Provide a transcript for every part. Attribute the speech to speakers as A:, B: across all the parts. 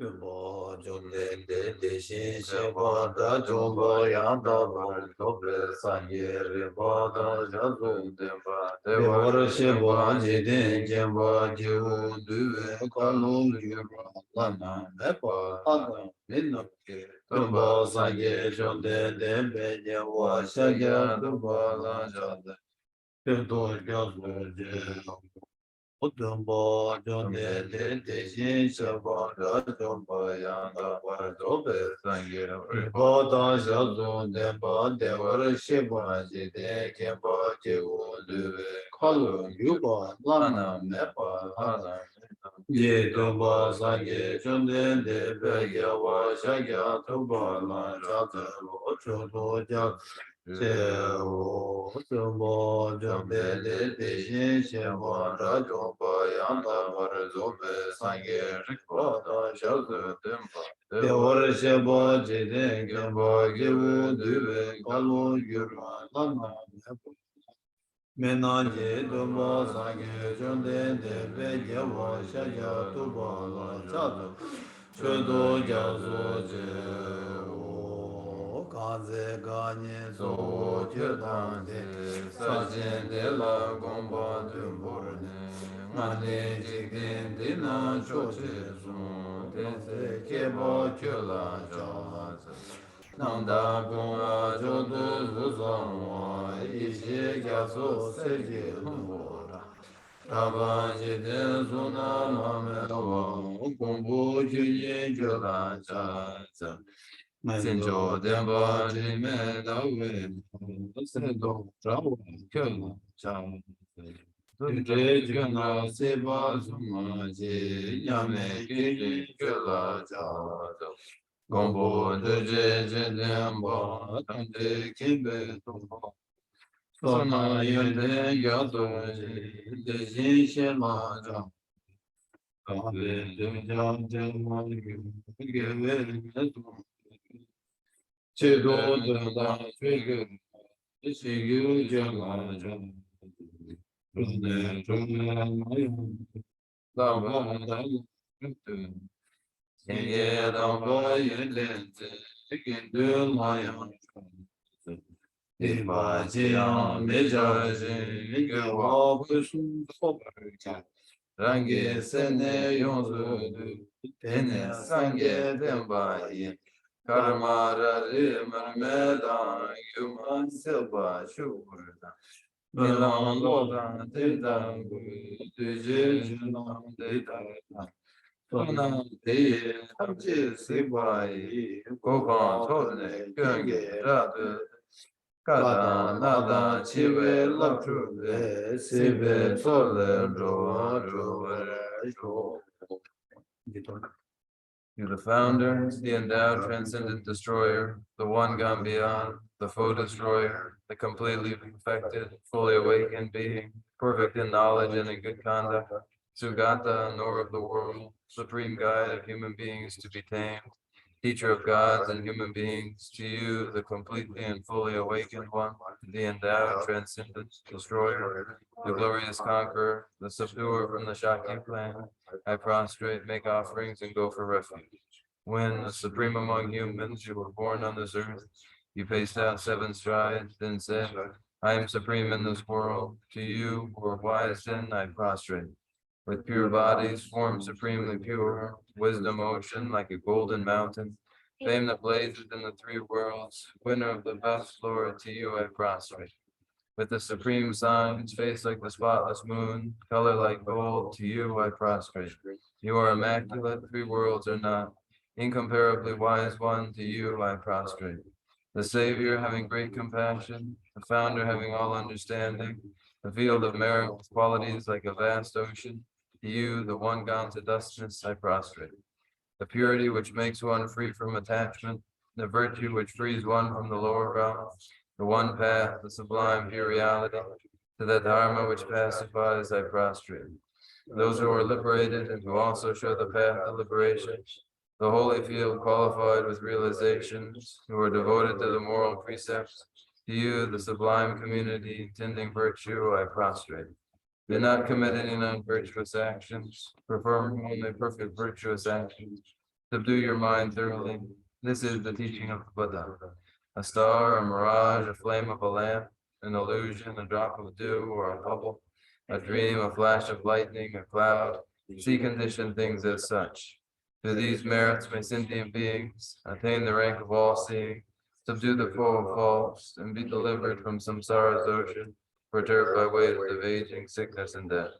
A: Bo Jungde De Shin Sheba Da Jumbo Yanda Bo Tobe Sanye Riba Da Jazu Demba Devara Sheba Jidin Jemba Jivu Duve Kalung Yuba Lana Mepa Lana Minna Tumba Sanye Jungde Dembe Jewa Shaya Dumba La Jade Pinto Jazu Utumbo Jone De Shin Shaba Da Jumba Yanda Ba Dobe Sangye Riba Da Shazu Demba Devara Shiba Jide Kemba Jivu Duve Kalu Yuba Lana Mepa Lana Ye Tumba Sangye Junde De Bege Wa Shagya Tumba La Jata Lo Chudu Tumbo Jumbe De Shin Sheba Da Jumba Yanda Ba Dobe Sangye Riba Da Shazu Demba Devara Shiba Jide Kemba Jivu Duve Kalu Yuba Lana Mepa Menanje Dumbo Sangye Chunde Debe Jewa Shaya Tuba La Chadu Chudu Jazu Je O Kaze Ganye So Chudande Sachen De La Gomba Dumburne Ngane Jigden Dina Choche Sun Tense Kebo Chula Jaza Nanda Bunga Jodu Zuzangwa Ishi Gyaso Seji Lungora Taba Jide Zuna Mamewa Kumbu Juye Jula Chaza Zinjo Demba Jime Dawe Sendo Trawa Kyola Chaza Tunje Juna Seba Zuma Ji Yame Kiri Kyola Chaza Gombo Duje Jedemba Tante Kimbe Tumba Sona Yende Yato Dejin Shema Jam Kabe Dujam Jama Geve Netum Chedo Dunda Trigger Shigu Jama Jam Rune Rune Mayam Damba Damba Singye Damba Yendente Kindu Mayam Iba Jiang Meja Jin Gewa Pushun Sobarja Rangi Sene Yonzu Tene Sange Demba Yin Karma Rari Marmeda Yuman Silva Shurda Milan Loda Dindan Tuji Junam Dita Sona Deye Tamchi Sibai Kokan Todne Kyunge Radu Kata Nada Chive Lapchuve Sibe Sole Roa Roa You're the founder, the endowed transcendent destroyer, the one gone beyond, the foe destroyer, the completely perfected, fully awakened being, perfect in knowledge and in good conduct, Sugata, knower of the world, supreme guide of human beings to be tamed, teacher of gods and human beings, to you, the completely and fully awakened one, the endowed transcendent destroyer, the glorious conqueror, the subduer from the Shakti clan, I prostrate, make offerings, and go for refuge. When, the supreme among humans, you were born on this earth, you paced out 7 strides, then said, I am supreme in this world. To you, who are wise in, I prostrate. With pure bodies, form supremely pure, wisdom ocean like a golden mountain, fame that blazes in the 3 worlds, winner of the best, Lord, to you I prostrate. With the supreme signs, face like the spotless moon, color like gold, to you I prostrate. You are immaculate, 3 worlds are not. Incomparably wise one, to you I prostrate. The Savior having great compassion, the Founder having all understanding, the field of merit with qualities like a vast ocean, to you, the one gone to dustness, I prostrate. The purity which makes one free from attachment, the virtue which frees one from the lower realms, the one path, the sublime pure reality, to that dharma which pacifies, I prostrate. Those who are liberated and who also show the path to liberation, the holy field qualified with realizations, who are devoted to the moral precepts, to you, the sublime community tending virtue, I prostrate. Do not commit any non-virtuous actions, perform only perfect virtuous actions. Subdue your mind thoroughly. This is the teaching of the Buddha. A star, a mirage, a flame of a lamp, an illusion, a drop of dew or a bubble, a dream, a flash of lightning, a cloud. See conditioned things as such. Through these merits may sentient beings attain the rank of all-seeing, subdue the foe of faults, and be delivered from samsara's ocean, perturbed by waves of aging, sickness, and death.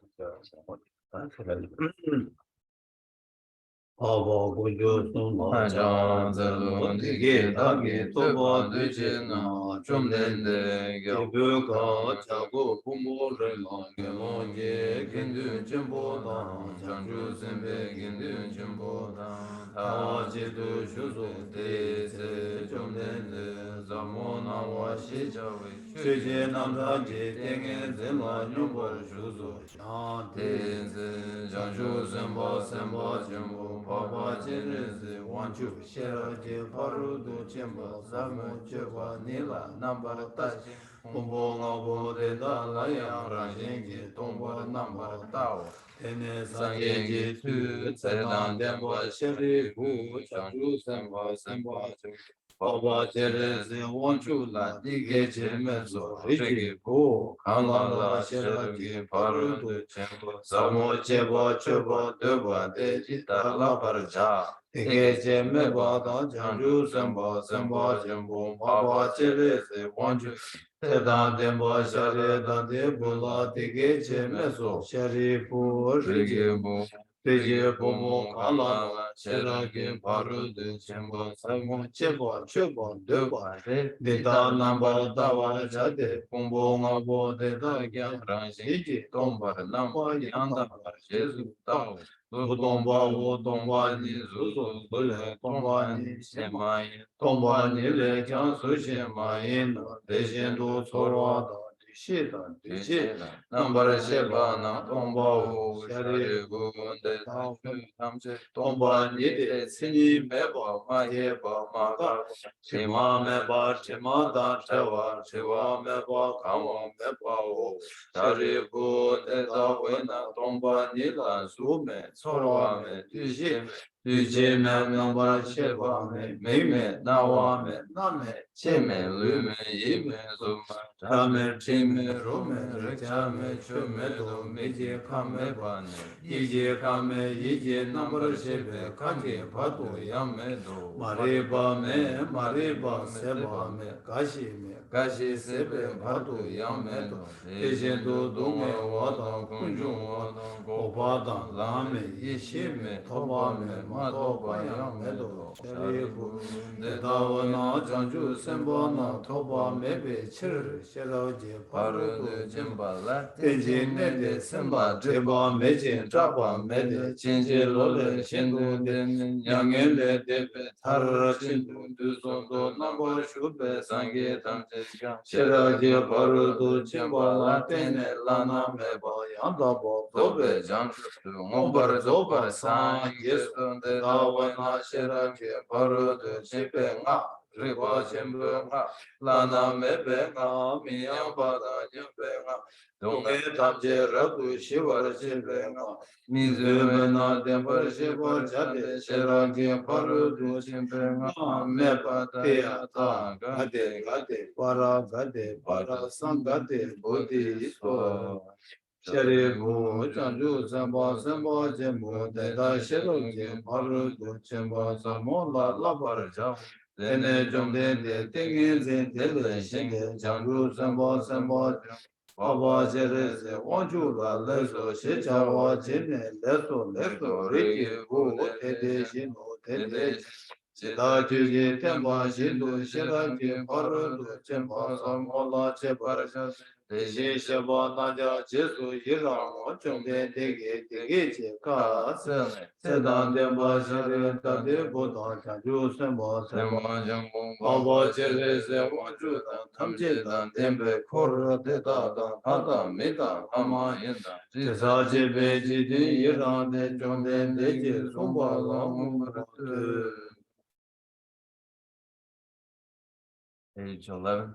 A: Page 11.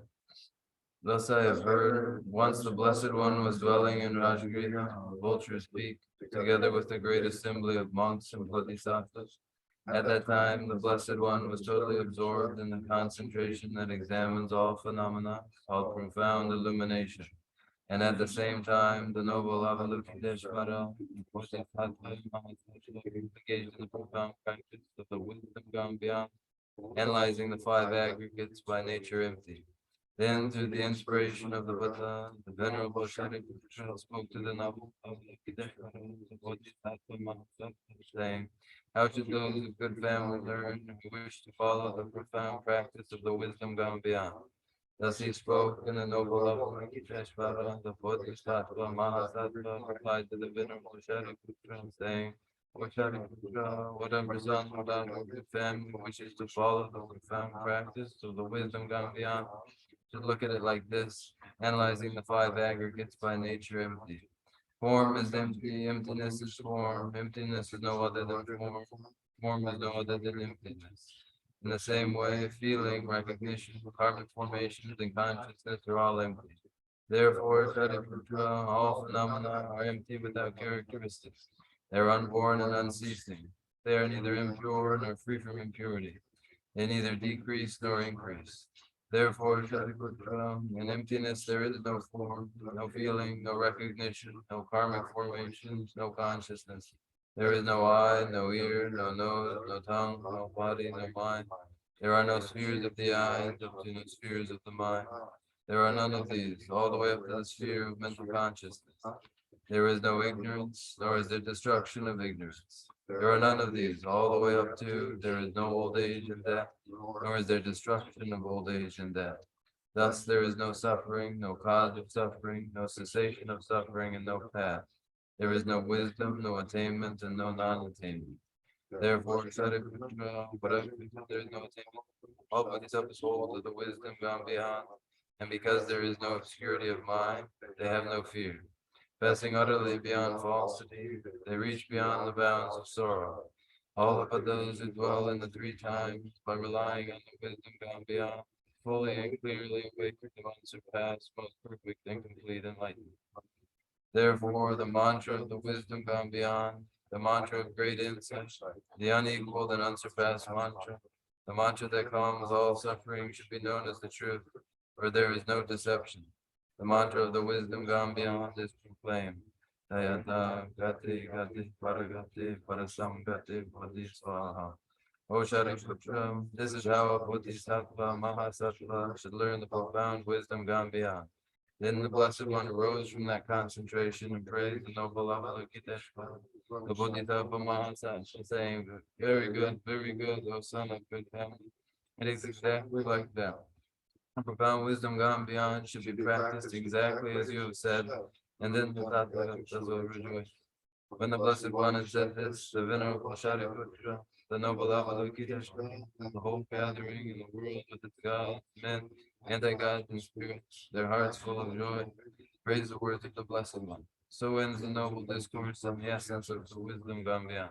A: Thus I have heard, once the Blessed One was dwelling in Rajagriha, on Vulture's Peak, together with a great assembly of monks and bodhisattvas. At that time, the Blessed One was totally absorbed in the concentration that examines all phenomena, called profound illumination. And at the same time, the noble Avalokiteshvara engaged in the profound practice of the wisdom gone beyond, analyzing the five aggregates by nature empty. Then, through the inspiration of the Buddha, the Venerable Shantideva spoke to the noble Avalokiteshvara, the Bodhisattva Mahasattva, saying, how should those of good family learn who wish to follow the profound practice of the wisdom gone beyond? Thus he spoke, and the noble Avalokiteshvara, the Bodhisattva Mahasattva, replied to the Venerable Shariputra, saying, O Shariputra, whatever son of our good family wishes to follow the profound practice of the wisdom gone beyond, should look at it like this, analyzing the five aggregates by nature empty. Form is empty, emptiness is form, emptiness is no other than form, form is no other than emptiness. In the same way, feeling, recognition, karmic formations, and consciousness are all empty. Therefore, Shariputra, all phenomena are empty without characteristics. They are unborn and unceasing. They are neither impure nor free from impurity. They neither decrease nor increase. Therefore, Shariputra, in emptiness there is no form, no feeling, no recognition, no karmic formations, no consciousness. There is no eye, no ear, no nose, no tongue, no body, no mind. There are no spheres of the eyes, up to no spheres of the mind. There are none of these, all the way up to the sphere of mental consciousness. There is no ignorance, nor is there destruction of ignorance. There are none of these, all the way up to there is no old age and death, nor is there destruction of old age and death. Thus there is no suffering, no cause of suffering, no cessation of suffering, and no path. There is no wisdom, no attainment, and no non-attainment. Therefore, Shariputra, whatever there is no attainment, all Bodhisattvas hold of the wisdom gone beyond, and because there is no obscurity of mind, they have no fear. Passing utterly beyond falsity, they reach beyond the bounds of sorrow. All but those who dwell in the three times, by relying on the wisdom gone beyond, fully and clearly awaken to unsurpassed, most perfect and complete enlightenment. Therefore, the mantra of the wisdom gone beyond, the mantra of great insight, the unequaled and unsurpassed mantra, the mantra that calms all suffering should be known as the truth, for there is no deception. The mantra of the wisdom gone beyond is proclaimed. Dayata gati gati paragati parasamgati bodhisvaha. O Shariputra, this is how a Bodhisattva Mahasattva should learn the profound wisdom gone beyond. Then the Blessed One arose from that concentration and praised the noble Avalokiteshvara, the Bodhisattva Mahasattva, saying, very good, O son of good family. It is exactly like that. The profound wisdom gone beyond should be practiced exactly as you have said, and then the Tathagatas will rejoice. When the Blessed One had said this, the Venerable Shariputra, the noble Avalokiteshvara, the whole gathering in the world with its gods, men, anti-gods, and spirits, their hearts full of joy, praise the words of the Blessed One. So ends the noble discourse on the essence of the wisdom gone beyond.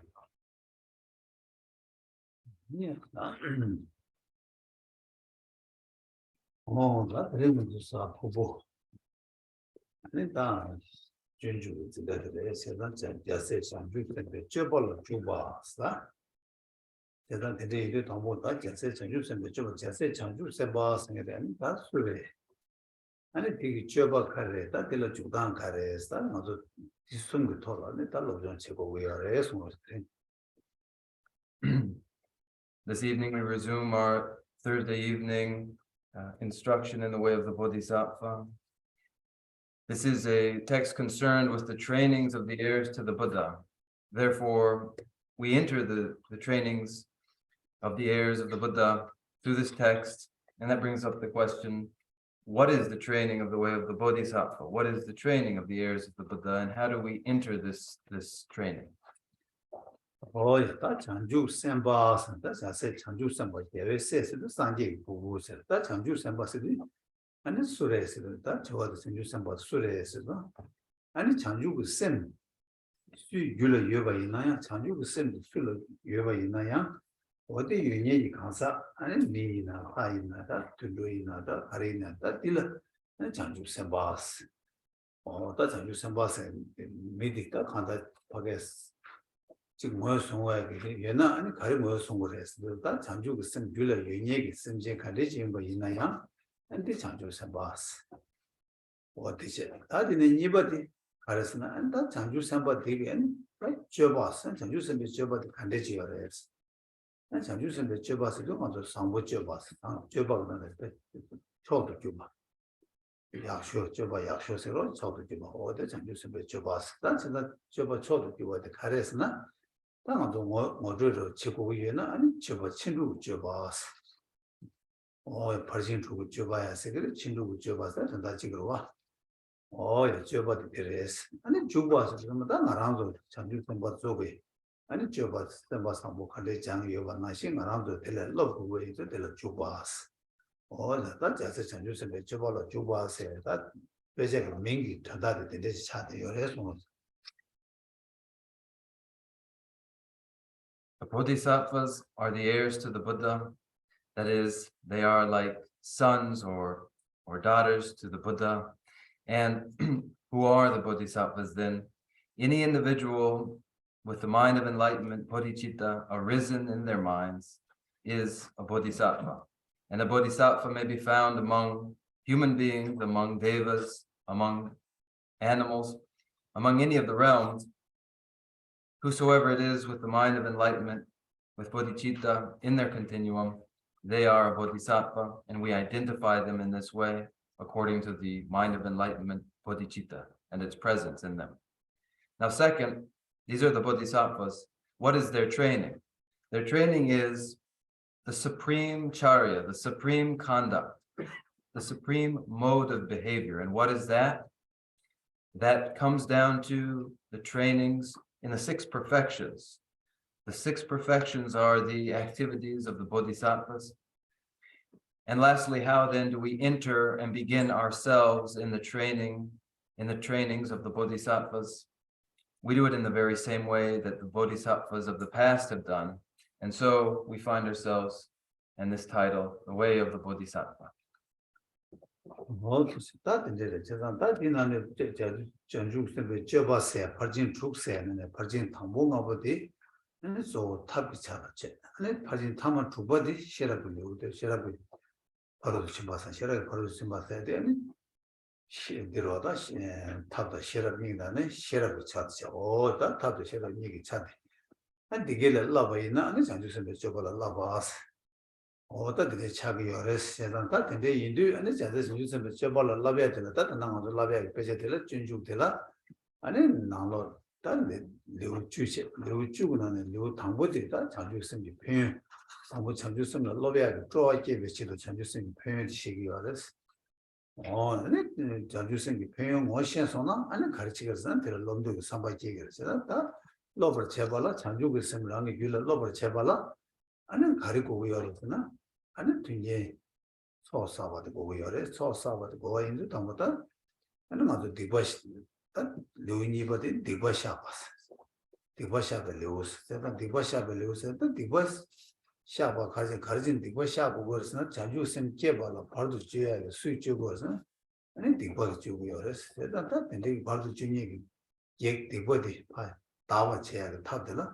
B: Oh, that really is a popo. Nita Junju is the Sedan Jasses and the Chebol Chubas. Sedan the day to what that Jasses and use and the Chubas Jasses and use a boss and then that's really. And it take Cheba Carre, that the Judan Carre, that not the Sungu Tola, the Talojan Chebo, we are as
A: This evening we resume our Thursday evening instruction in the way of the Bodhisattva. This is a text concerned with the trainings of the heirs to the Buddha. Therefore, we enter the trainings of the heirs of the Buddha through this text, and that brings up the question, what is the training of the way of the Bodhisattva? What is the training of the heirs of the Buddha, and how do we enter this training?
B: Oh, that's Chanju Sambas, that's I said Chanju Sambas, there says the Sanji who said that Chanju Sambas, and it's Sures, that's what the Chanju Sambas Sures, and Chanju Sem, Yula Yuba Inaya, Chanju Sem, Philo Yuba Inaya, what do you need Kansa, and Nina, Haina, that to do in that arena, that dealer, and Chanju Sambas. Oh, that's Chanju Sambas and Medica, Kanda Pagas. 지금 뭐 송화에 얘나 아니 가리 뭐 송을 했어. 다 장주 그 생줄을 얘기 생제 가리지 뭐 있나야? 근데 장주 삼바스. 어디지? 다디는 이버디 가르스나 안다 장주 삼바 되게는 줘봤어. 장주 삼비 줘봐도 간대지요 그랬어. 난 장주 삼비 줘봤어. 그 먼저 상부 줘봤어. 줘봐는 처음부터 줘봐. 약쇼 줘봐 약쇼세로 처음부터 줘봐. 어디 장주 삼비 줘봤어. 난 진짜 줘봐 처음부터 줘봐 가르스나当然我这种结果也那就把庆祝就把哦拍清楚就把呀这个庆祝就把这等到这个哇哦也就把的别人是那就把是什么当然做长久怎么做个那就把怎么上不看的讲有吧那些然后得了老不会就得了就把是哦那假设长久是没就把了就把是他别这个名义特大的得是差的有点什么
A: The Bodhisattvas are the heirs to the Buddha. That is, they are like sons or daughters to the Buddha. And who are the Bodhisattvas then? Any individual with the mind of enlightenment, bodhicitta, arisen in their minds, is a Bodhisattva. And a Bodhisattva may be found among human beings, among devas, among animals, among any of the realms. Whosoever it is with the mind of enlightenment, with bodhicitta in their continuum, they are a bodhisattva, and we identify them in this way according to the mind of enlightenment, bodhicitta, and its presence in them. Now, second, these are the bodhisattvas. What is their training? Their training is the supreme charya, the supreme conduct, the supreme mode of behavior. And what is that? That comes down to the trainings in the 6 perfections. The 6 perfections are the activities of the bodhisattvas. And lastly, how then do we enter and begin ourselves in the trainings of the bodhisattvas? We do it in the very same way that the bodhisattvas of the past have done. And so we find ourselves in this title, The Way of the Bodhisattva.
B: 어떻게 차기 열었어. 다 근데 인도 안에 자세히 유선 저발을 라비아 되는 다 나가서 라비아 배제될 준주되라. 아니 나로 단데 류 주고 나는 류 당보들다 자주 생기 표현. 당보 자주 생기 라비아 좋아하게 배치도 자주 생기 표현 시기 열었어. 아니 자주 생기 표현 뭐시에서나 아니 가르치게서는 들 놈도 삼바지 얘기했어. 다 로버 제발라 자주 생랑이 귤 로버 제발라 아니 가리고 위열었나? 아니 되게 소사바도 고위열에 소사바도 고위인도 당보다 아니 맞아 디바시 류니바데 디바샤바스 디바샤베 류스 제가 디바샤베 류스 디바스 샤바 가진 디바샤고 거스나 자주 sem 깨발라 바로 줘야 수익 주고 거스나 아니 디바스 주고 열었어. 제가 다 근데 바로 주니 예 디바디 파 다와 쳐야 타들라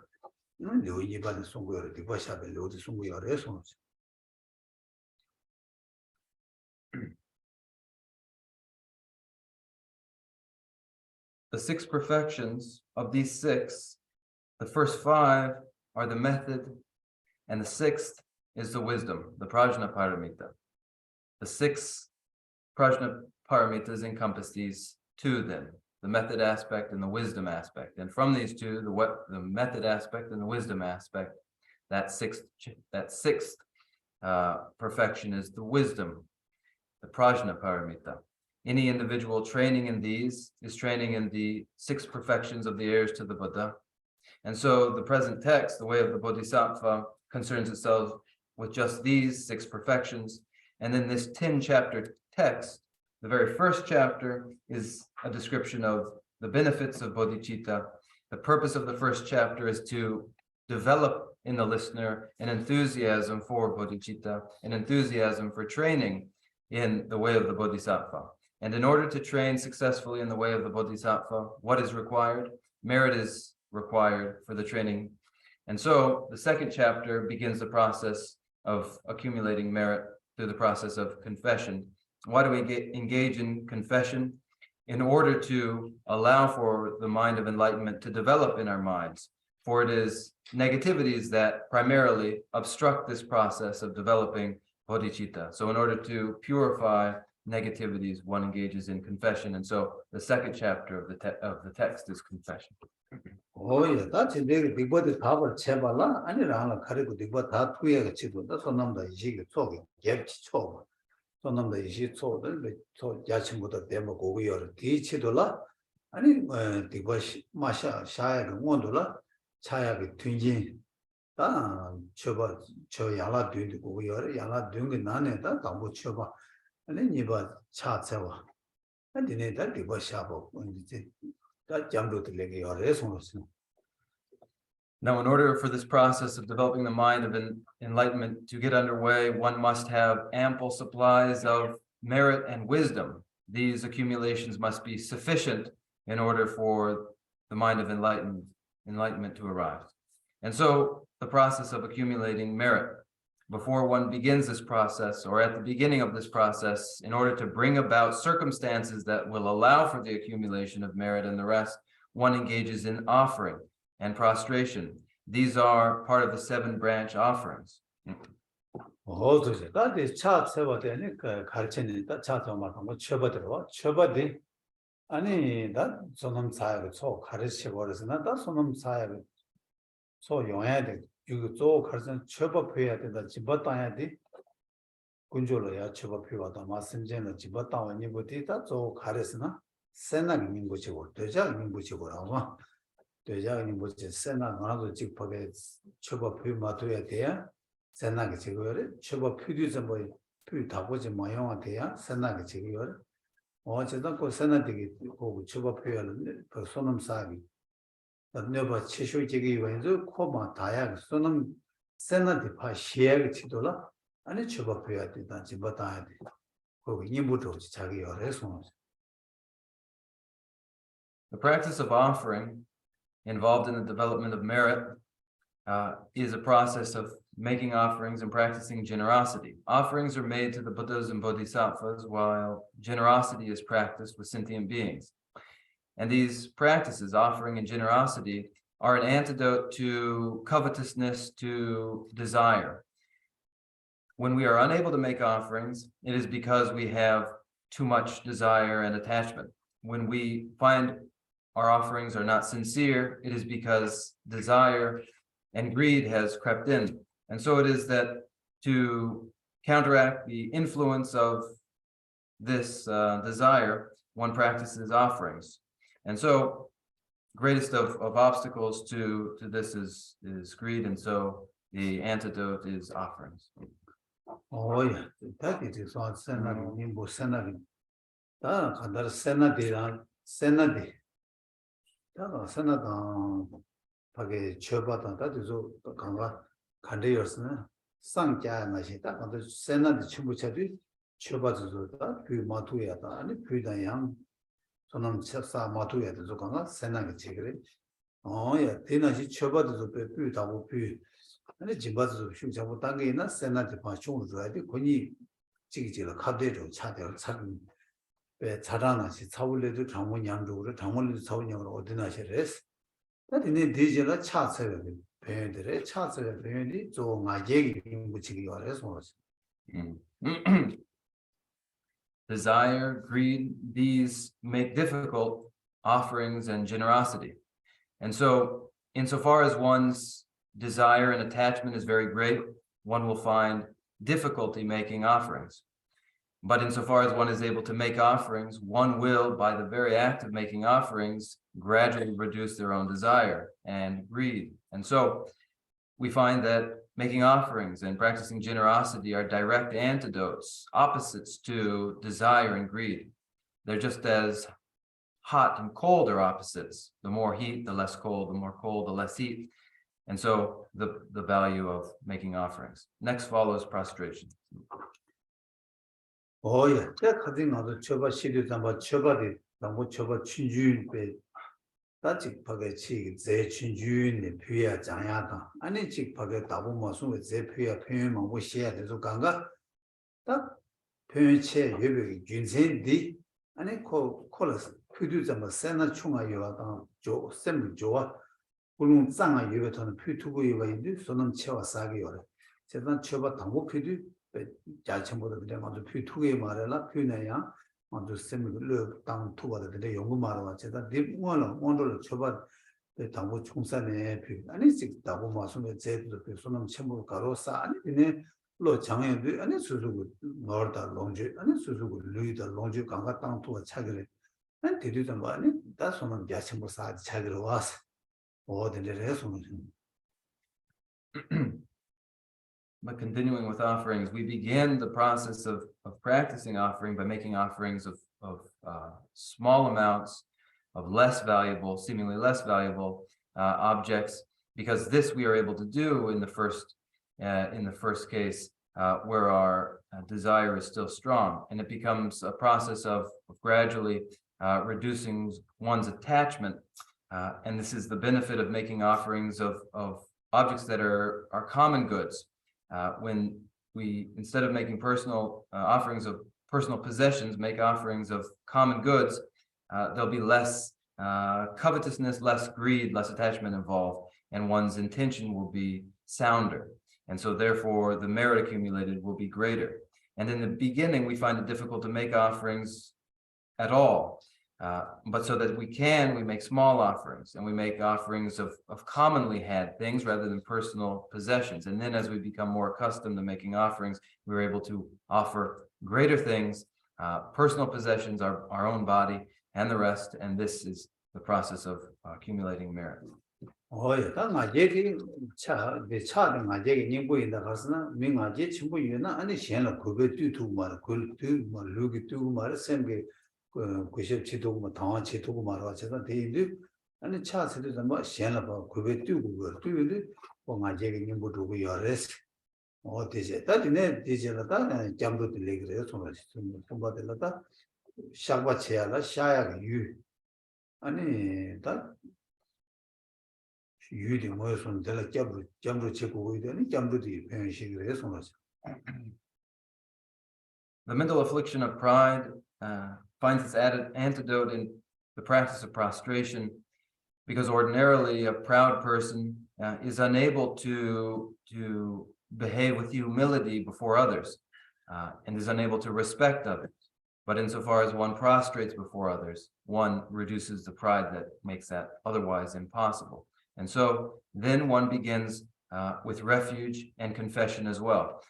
B: 류니바데 송고열 디바샤베 류도 송고열에 송
A: The 6 perfections of these 6, the first 5 are the method, and the 6th is the wisdom, the prajna paramita. The 6 prajna paramitas encompass these 2 then, the method aspect and the wisdom aspect. And from these 2, the method aspect and the wisdom aspect, that sixth perfection is the wisdom, the prajna paramita. Any individual training in these is training in the 6 perfections of the heirs to the Buddha. And so the present text, The Way of the Bodhisattva, concerns itself with just these 6 perfections. And then this 10-chapter text, the very first chapter is a description of the benefits of bodhicitta. The purpose of the first chapter is to develop in the listener an enthusiasm for bodhicitta, an enthusiasm for training in the way of the bodhisattva. And in order to train successfully in the way of the bodhisattva, what is required? Merit is required for the training And so the second chapter begins the process of accumulating merit through the process of confession. Why do we engage in confession? In order to allow for the mind of enlightenment to develop in our minds. For it is negativities that primarily obstruct this process of developing bodhicitta. So in order to purify negativities, one engages in confession. And so the second chapter of the text is confession.
B: 오예, 다 진짜 빅버드 답을 쳐발라 아니라 가리고 빅버 다 투여가 치도 다 손남다 이시기 속에 갭치 초 손남다 이시 초들 초 야침보다 데모 고고요 뒤치도라 아니 빅버 마샤 샤야가 원도라 차야가 튕진 다 쳐봐 저 야라 뒤도 고고요 야라 뒤게 나네다 담보 쳐봐 아니 니바 차차와 아니네 다 빅버 샤보 이제
A: Now, in order for this process of developing the mind of enlightenment to get underway, one must have ample supplies of merit and wisdom. These accumulations must be sufficient in order for the mind of enlightenment to arrive. And so the process of accumulating merit, before one begins this process, or at the beginning of this process, in order to bring about circumstances that will allow for the accumulation of merit and the rest, one engages in offering and prostration. These are part of the 7 branch offerings.
B: 또 가서 처법해야 된다. 집어따야 돼. 군조로야 처법해와도 마선제는 집어따와니 부디다 저 가르스나 세나기 민부지고 되자 민부지고라고. 되자 민부지 세나 나도 집법에 처법해 마도야 돼야 세나기 지고를 처법해도 뭐 피다보지 마용아 돼야 세나기 지고를 어쨌든 그 세나되게 그 처법해야는 그 손놈 사기 너버 치쇼지기 원주 코마 다야 소는 세나디 파 시에게 치도라 아니 처법해야 된다 집어다야 돼 거기 임부도 자기 열에서
A: The practice of offering involved in the development of merit is a process of making offerings and practicing generosity. Offerings are made to the Buddhas and Bodhisattvas, while generosity is practiced with sentient beings. And these practices, offering and generosity, are an antidote to covetousness, to desire. When we are unable to make offerings, it is because we have too much desire and attachment. When we find our offerings are not sincere, it is because desire and greed has crept in. And so it is that to counteract the influence of this desire, one practices offerings. And so greatest of obstacles to this is greed, and so the antidote is offerings.
B: Oh yeah, that is what senadi nimbo senadi. Da kandar senadi. Da senada page chobata da zo kanga kande yorsna sangja na shi da kandar senadi chibuchadi chobata zo da pu matuya da ani pu da yang sonam chasa matuya da zo kanga senagi chigre. Oh yeah, tenaji chobata zo pu da pu 아니 집어서 흉자고 당기나 세나지 파충을 줘야 돼. 권이 지기지를 카드로 차대로 차근 왜 자라나시 차올래도 장원 양쪽으로 장원도 차원형으로 어디나시레스. 근데 디젤라 차서야 돼. 배들의 차서야 배들이 좀 아재기 묻히기 어려서
A: Desire, greed, these make difficult offerings and generosity. And so insofar as one's desire and attachment is very great, one will find difficulty making offerings. But insofar as one is able to make offerings, one will, by the very act of making offerings, gradually reduce their own desire and greed. And so we find that making offerings and practicing generosity are direct antidotes, opposites to desire and greed. They're just as hot and cold are opposites. The more heat, the less cold, the more cold, the less heat. And so the value of making offerings. Next follows prostration.
B: Oh yeah, that cutting out the choba shiri tamba choba de tamba choba chinju be 다 직파게 치 제춘주네 표야 장야다 아니 직파게 다보마 소에 제 표야 표현만 무시해야 돼서 간가 딱 표현체 예벽이 균센디 아니 콜스 표도 좀 세나 총아 요다 조 셈 조아 물론 짱아 예배터는 표투고 예배인데 손은 채와 싸게 요래 제가 쳐봐 당고 표도 자체보다 그냥 먼저 표투게 말해라 표내야 먼저 셈을 당 투바데 연구 말아 제가 네 원을 쳐봐 당고 총산에 아니 직다고 말씀에 제도 그 손은 첨부 가로 싸 아니 근데 로 장애도 아니 수수고 너다 롱주 아니 수수고 루이다 롱주 강가 땅 투가 차기를 난 데리던 거 아니 다 손은 야첨부 싸 차기로 와서 어디를 해서
A: But continuing with offerings, we began the process of practicing offering by making offerings of small amounts of less valuable, seemingly less valuable objects, because this we are able to do in the first case where our desire is still strong, and it becomes a process of gradually reducing one's attachment, and this is the benefit of making offerings of objects that are common goods. When we, instead of making personal offerings of personal possessions, make offerings of common goods, there'll be less covetousness, less greed, less attachment involved, and one's intention will be sounder. And so therefore the merit accumulated will be greater. And in the beginning, we find it difficult to make offerings at all. But so that we make small offerings, and we make offerings of commonly had things rather than personal possessions. And then as we become more accustomed to making offerings, we're able to offer greater things, personal possessions, our own body, and the rest. And this is the process of accumulating merit.
B: 어야 다 얘기 차는 얘기 님보인다 가서나 민가제 친구이나 아니 시행을 그거 뒤두고 말 그뭐 루기 두고 말 셈게 그시 지도고 뭐 당한 지도고 말아 제가 대인데 아니 차세도 좀 시행을 봐 그거 두고 그 두는데 뭔가 얘기 님보 두고 열었어 어디제 다디네 디제라다 잠도 들리 그래요 정말 좀 받을라다 샤바 체야라 샤야 유 아니 다 유디 뭐선 내가 잠도 che고 있더니 잠도디 변식을 해서 말이야.
A: The mental affliction of pride finds its antidote in the practice of prostration, because ordinarily a proud person is unable to behave with humility before others and is unable to respect others. But insofar as one prostrates before others, one reduces the pride that makes that otherwise impossible. And so then one begins with refuge and confession as well.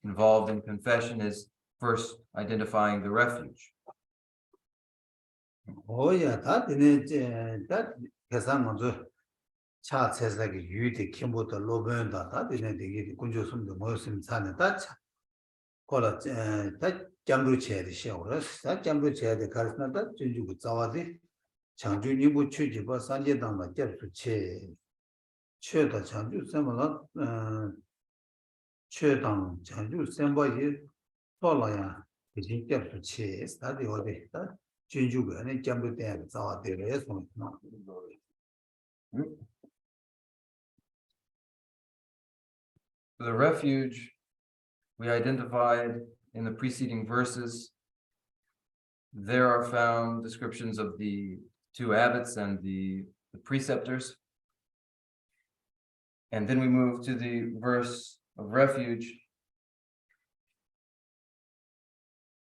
A: Involved in confession is first identifying the refuge.
B: 오야 다디네 다 계산 먼저 차 세상에 유디 kim보다 로벤다 다디네 되게 군조숨도 뭐였으면 사는 다차 콜라 다 잠도 쳐야지 시오라 다 잠도 쳐야 돼 가르스나다 준주고 자와디 장주니 뭐 취지바 산제당만 잡수 체 최다 장주 셈을 최당 장주 셈바지 돌아야 이제 잡수 체 스타디 어디 다 준주가 아니 잠도 때 자와디를 해서
A: The refuge we identified in the preceding verses. There are found descriptions of the two abbots and the preceptors. And then we move to the verse of refuge.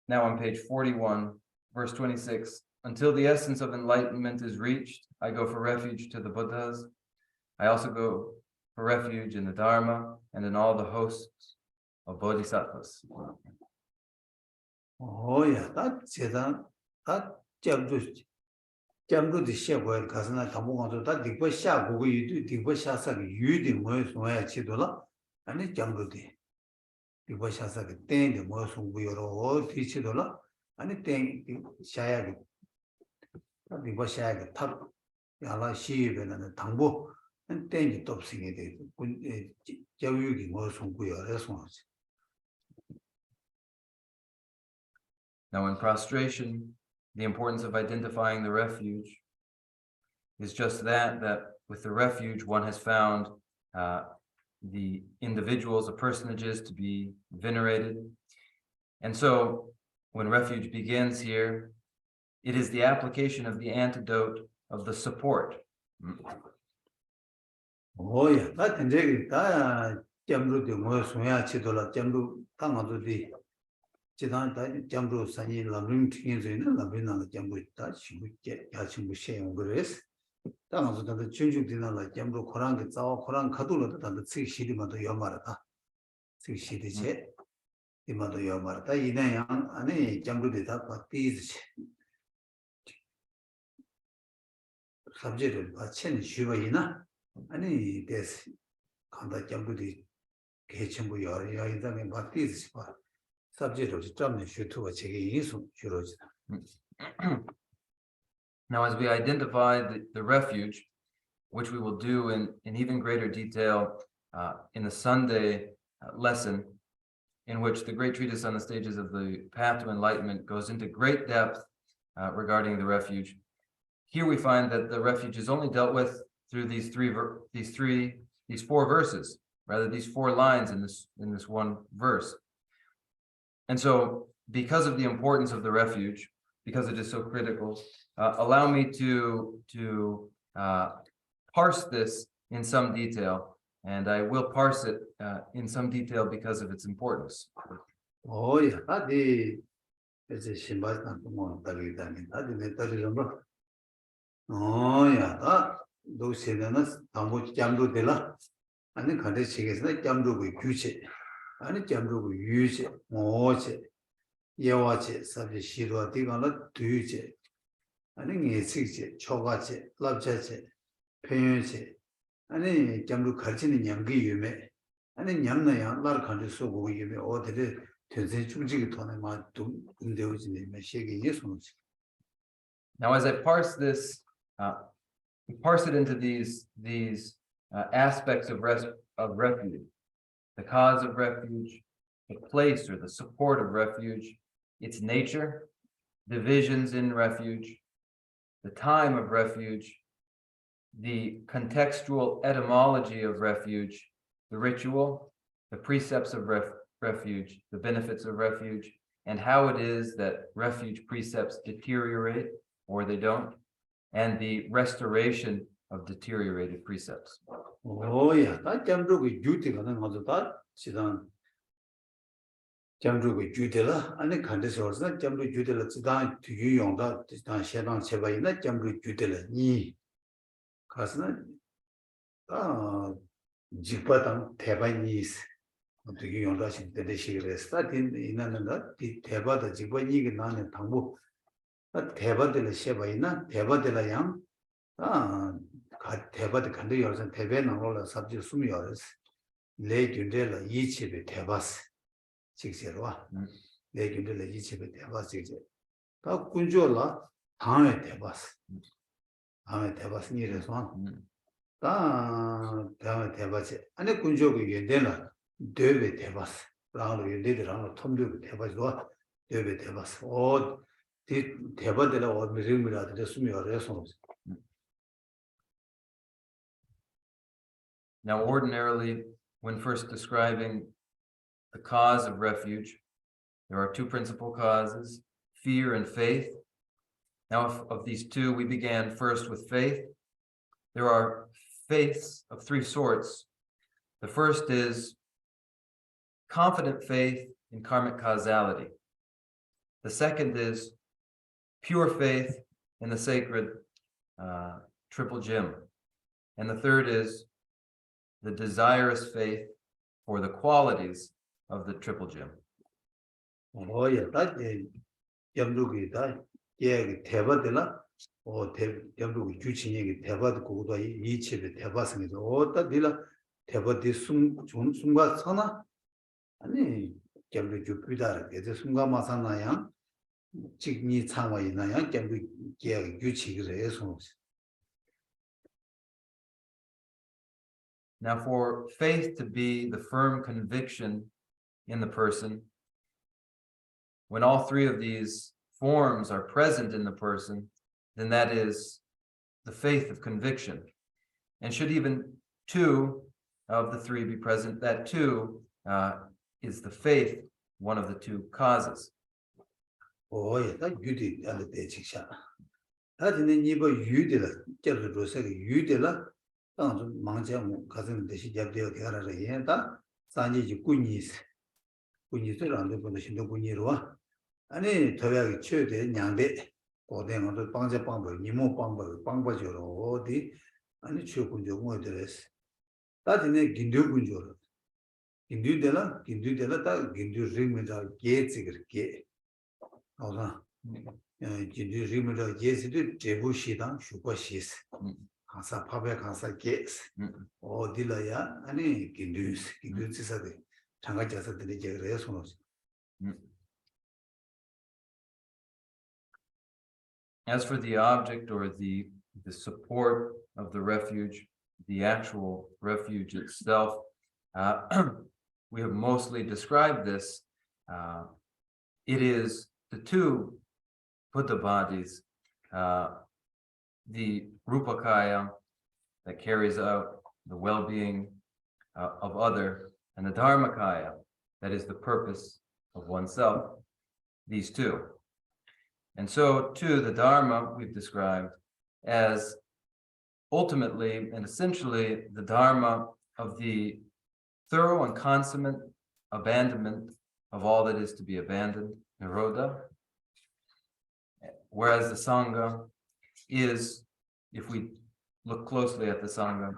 A: Now on page 41, verse 26. Until the essence of enlightenment is reached, I go for refuge to the Buddhas. I also go for refuge in the Dharma and in all the hosts of Bodhisattvas.
B: 오야 다 제단 다 잠도 시작을 가서나 담보가도 다 뒷버 시작하고 유디 뒷버 시작하기 유디 뭐 소야 치도라 아니 잠도디 뒷버 시작하기 땡데 뭐 송부여로 뒤치도라 아니 땡 샤야기 뒷버 시작하기 탑 야라 시베는 담보 땡이 톱싱이 돼 교육이 뭐 송부여서
A: Now in prostration, the importance of identifying the refuge is just that with the refuge, one has found the individuals, the personages to be venerated. And so when refuge begins here, it is the application of the antidote of the support.
B: Oh yeah, that and that jamru de mo suya chidola jamru tangado di jidan da jamru sani lamrim tingin zina lamrina la jamru da chibu ge ya chibu sheyon gres tangado da junju dina la jamru koran ge zawa koran kadula da da tsi shidi ma do yomara da tsi shidi che ima do yomara da ina yang ane jamru de da pa tiz subject ba chen shuba ina 아니 데스 간다 jambu디 개첨부 여인장에 맞디지 봐. subject로 점네 슈트가 제게 이수 주로지다.
A: Now, as we identify the refuge, which we will do in even greater detail in the Sunday lesson, in which the great treatise on the stages of the path to enlightenment goes into great depth regarding the refuge. Here we find that the refuge is only dealt with through these four verses, rather these 4 lines in this one verse. And so, because of the importance of the refuge, because it is so critical, allow me to parse this in some detail, and I will parse it in some detail because of its importance.
B: Oh yeah, 아디 이제 신발단 뭐 달리다니 아디 내 달리는 Oh yeah, 다 노세는 아무 잠도 되라. 아니 간데 시계에서 잠도고 규체. 아니 잠도고 유체. 뭐체. 예와체 사비 시로 디가는 뒤체. 아니 예식체, 초가체, 랍체체, 평유체. 아니 잠도 가르치는 양기 유매. 아니 냠나야 날 간데 쏘고 유매 어디에 전세 중직이 돈에 맞도 군대오지네 시계 예수노지.
A: Now, as I parse this, we parse it into these aspects of refuge, the cause of refuge, the place or the support of refuge, its nature, divisions in refuge, the time of refuge, the contextual etymology of refuge, the ritual, the precepts of refuge, the benefits of refuge, and how it is that refuge precepts deteriorate or they don't, and the restoration of deteriorated precepts.
B: Oh yeah, 다 잠도고 유티가 는 아주 다 지단 잠도고 유티라 아니 간데서 어서 잠도 유티라 지단 유용다 지단 세단 세바이나 잠도 유티라 니 가서는 아 직바당 대바니스 어떻게 용다신 때에 시그레스다 이나는다 대바다 직바니게 나는 당부 대바들 세바이나 대바들 양 대바들 간도 여서 대배 나올라 삽지 숨이 어스 레균데라 이치베 대바스 직세로 레균데라 이치베 대바스 직세 다 군조라 당에 대바스 니래서 다 다음에 대바스 안에 군조고 연대나 되베 대바스 라로 연대들하고 톰되고 대바스도 되베 대바스 대바들의 미름이라들 숨이 어려서.
A: Now, ordinarily, when first describing the cause of refuge, there are 2 principal causes, fear and faith. Now, of these 2, we began first with faith. There are faiths of 3 sorts. The first is confident faith in karmic causality. The second is pure faith in the sacred triple gem. And the third is the desirous faith for the qualities of the triple gem.
B: Oh yeah, that jamdugi that 대바들라 jamdugi 주친이 대바도 고도 이치베 대바스니도 어디라 대바디 숨과 선나 아니 jamdu 주피다라 이제 숨과 마사나야 직니 참아이나야 jamdu 유치기래서.
A: Now, for faith to be the firm conviction in the person, when all 3 of these forms are present in the person, then that is the faith of conviction. And should even two of the three be present, that two is the faith, one of the two causes.
B: 예, 다 유디 안에 대치샤. 다들 이거 유디라, 저도 로서 유디라, 당좀 망정 가슴 대시 잡되어 되어라 얘다. 산지지 군이들한테 보는 신도 군이로 와. 아니 더하게 최대 양대 고대만도 방제 방법, 니모 방법으로 어디 아니 최군조 뭐들었어. 다들 긴두 군조로. 긴두들라 다 긴두 리미다 게지게. 어가 긴두 리미다 게지도 제부시당 슈퍼시스. 가사 파베 가사 게스. 어디라야 아니 긴두 지사데 장가자서들이 제그래 손을.
A: As for the object or the support of the refuge, the actual refuge itself, we have mostly described this. It is the two Buddha bodies, the Rupakaya that carries out the well-being of other, and the Dharmakaya that is the purpose of oneself, these two. And so, too, the Dharma we've described as ultimately and essentially the Dharma of the thorough and consummate abandonment of all that is to be abandoned, Nirodha, whereas the Sangha is, if we look closely at the Sangha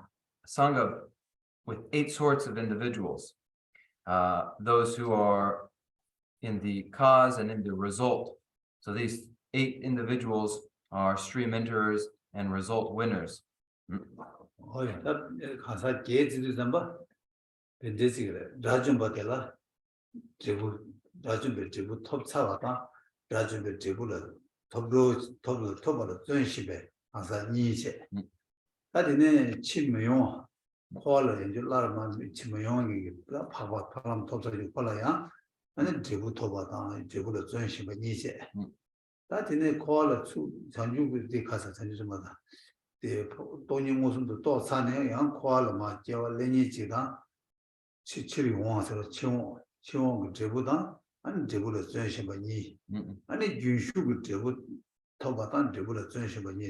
A: with 8 sorts of individuals, those who are in the cause and in the result. So these 8 individuals are stream enterers and result winners.
B: 가사 게지도 잠바 벤데시그래 라준바텔라 제부 제부 톱차와다 라준베 제부를 톱으로 전시베 가사 니제 다디네 치매용 호알을 이제 라르만 치매용이 파람 톱차리 콜라야 아니 제부 톱바다 제부를 전시베 니제 다디네 호알을 전주부에 가서 전주마다 돈이 무슨도 또 사네 양 코알로 막 제와 레니지가 치치리 원서로 치원 제보다 아니 제보를 전시바니 아니 윤슈그 제보 토바단 제보를 전시바니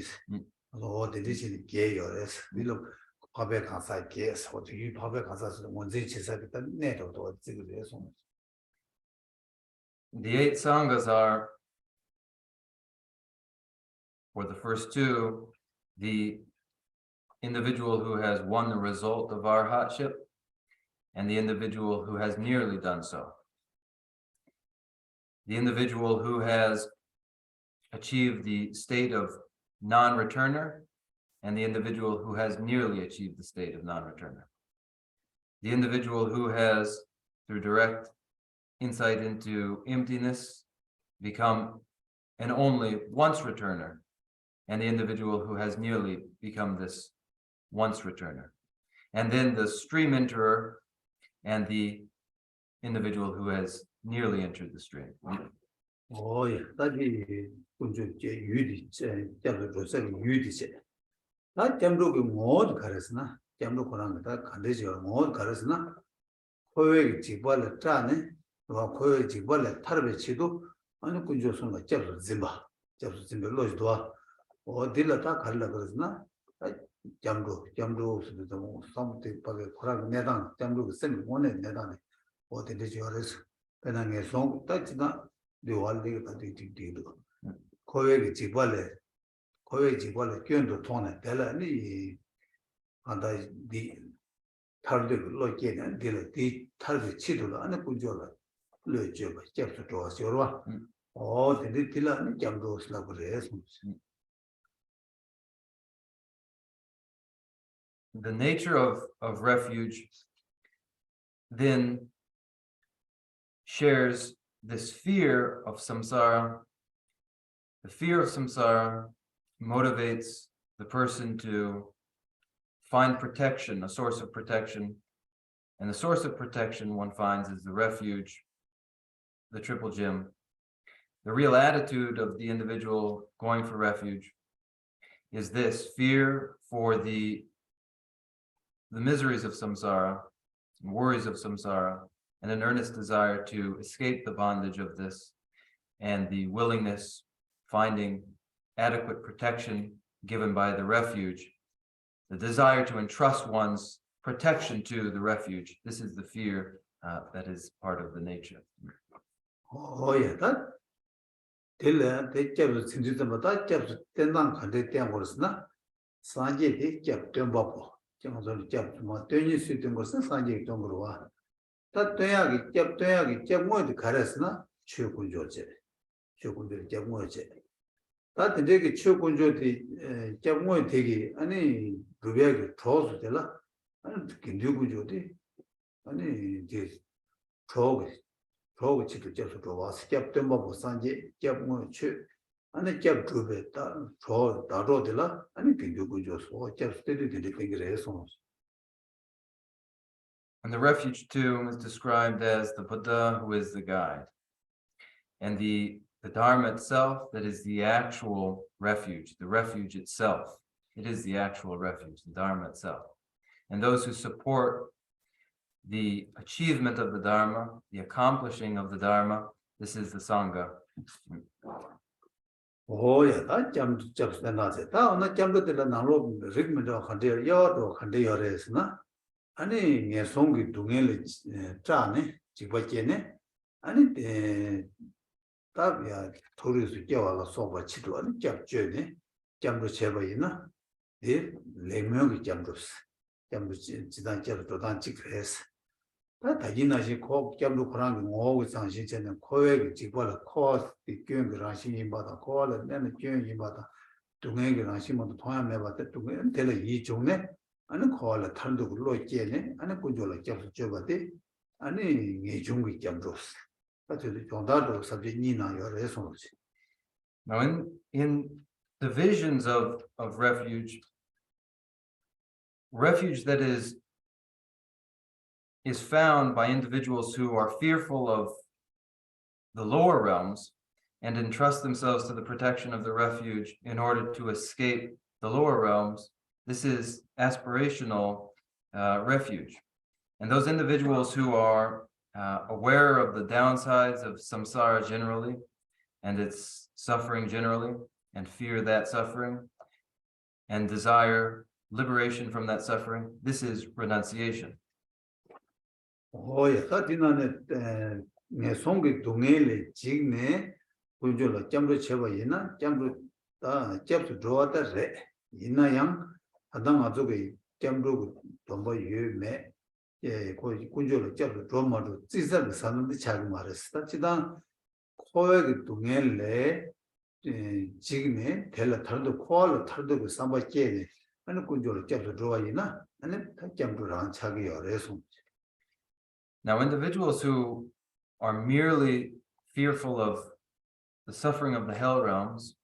B: 어디든지 게요레스 밀로 밥에 가서 게서 어디 밥에 가서 뭔지 제사했다 내도도 지그래서
A: The 8 sanghas are, for the first 2, the individual who has won the result of arhatship and the individual who has nearly done so. The individual who has achieved the state of non-returner and the individual who has nearly achieved the state of non-returner. The individual who has, through direct insight into emptiness, become an only once returner, and the individual who has nearly become this once returner. And then the stream enterer and the individual who has nearly entered the stream.
B: 예, 다시 군주 제 유디 제 잡으로서 유디제. 나 점로그 못 가르스나 점로 고난 거다 간대죠 못 가르스나 코에 집발을 짜네 와 코에 집발을 타르베 치도 아니 군주 손가 잡을 짐바 로지도 어딜라다 갈라 그러스나 잠도 좀 삼대 빠게 코랑 내단 잠도 생 원에 내단에 어디데 저래서 배낭에 송 따지나 료알리가 다디디도 코에 집발에 견도 통에 될라니 안다 디 탈데 로게는 딜디 탈데 치도로 안에 군조라 로죠 잡서 좋아서와 어디데 딜라니 잠도 슬라브레스
A: The nature of refuge then shares this fear of samsara. The fear of samsara motivates the person to find protection, a source of protection. And the source of protection one finds is the refuge, the triple gem. The real attitude of the individual going for refuge is this fear for the miseries of samsara, worries of samsara, and an earnest desire to escape the bondage of this, and the willingness, finding adequate protection given by the refuge, the desire to entrust one's protection to the refuge. This is the fear that is part of the nature.
B: Oh, yeah, that. They kept into the Mata, kept ten on content was not. Sanjay, they kept them bubble. Johnson kept my 20 sitting was Sanjay Tongrua. That Toyagi kept more the Karasna, Chukunjoje. Chukunjo Jamoje. That the day Chukunjo, Jamoy Tegi, any Rubiag trolls the la, and Kindukunjoti, any this troll. Which to just was kept them up Sanjay, kept more chip, and a kept to be troll, Darodilla, and it can do good just or kept steady to the fingers.
A: And the refuge tomb is described as the Buddha who is the guide. And the Dharma itself, that is the actual refuge, the refuge itself. It is the actual refuge, the Dharma itself. And those who support the achievement of the Dharma, the accomplishing of the Dharma, this is the Sangha.
B: Oh, yeah, that jumped the Nazi. That jumped the Nalo, Rigmond of Handir Yard or Handir Resna. Any songi Dungeli Trane, Chipachene, and it Tabia tourist Javala Soba Chito and Jump Journey, Jump to Chevaina, the Lemur Jumps, Jump to Chidan Chicres. That Yinashi called Jamlu Kurang always on Shichen and Koeg, Chipola cause the Gung Rashi Bata call and then the Gung Yibata to Gang Rashima to Toya Meva to tell a Yi June and call a Tandu Loy Jene and a Kujola Jabs Jobati and a Yijungi Jambros. That is the Jondado subject Nina, your response.
A: Now, in the visions of refuge that is found by individuals who are fearful of the lower realms and entrust themselves to the protection of the refuge in order to escape the lower realms. This is aspirational refuge. And those individuals who are aware of the downsides of samsara generally and its suffering generally, and fear that suffering and desire liberation from that suffering, this is renunciation.
B: Oh, yeah, that in a song Dungeli, Jigne, Kunjola, Jambu Cheva, Jambu, Jab draw the re, Yina Yang, Adamazuki, Jambu, Tombo, you may, Kunjola, Jab drama to Caesar, the son of the Chagmaris. That's it down. Koeg Dungele, Jigne, tell a turtle call, a turtle with somebody, and a Kunjola Jab draw Yina, and then Jambu Ran Chagi or Resum.
A: Now, individuals who are merely fearful of the suffering of the hell realms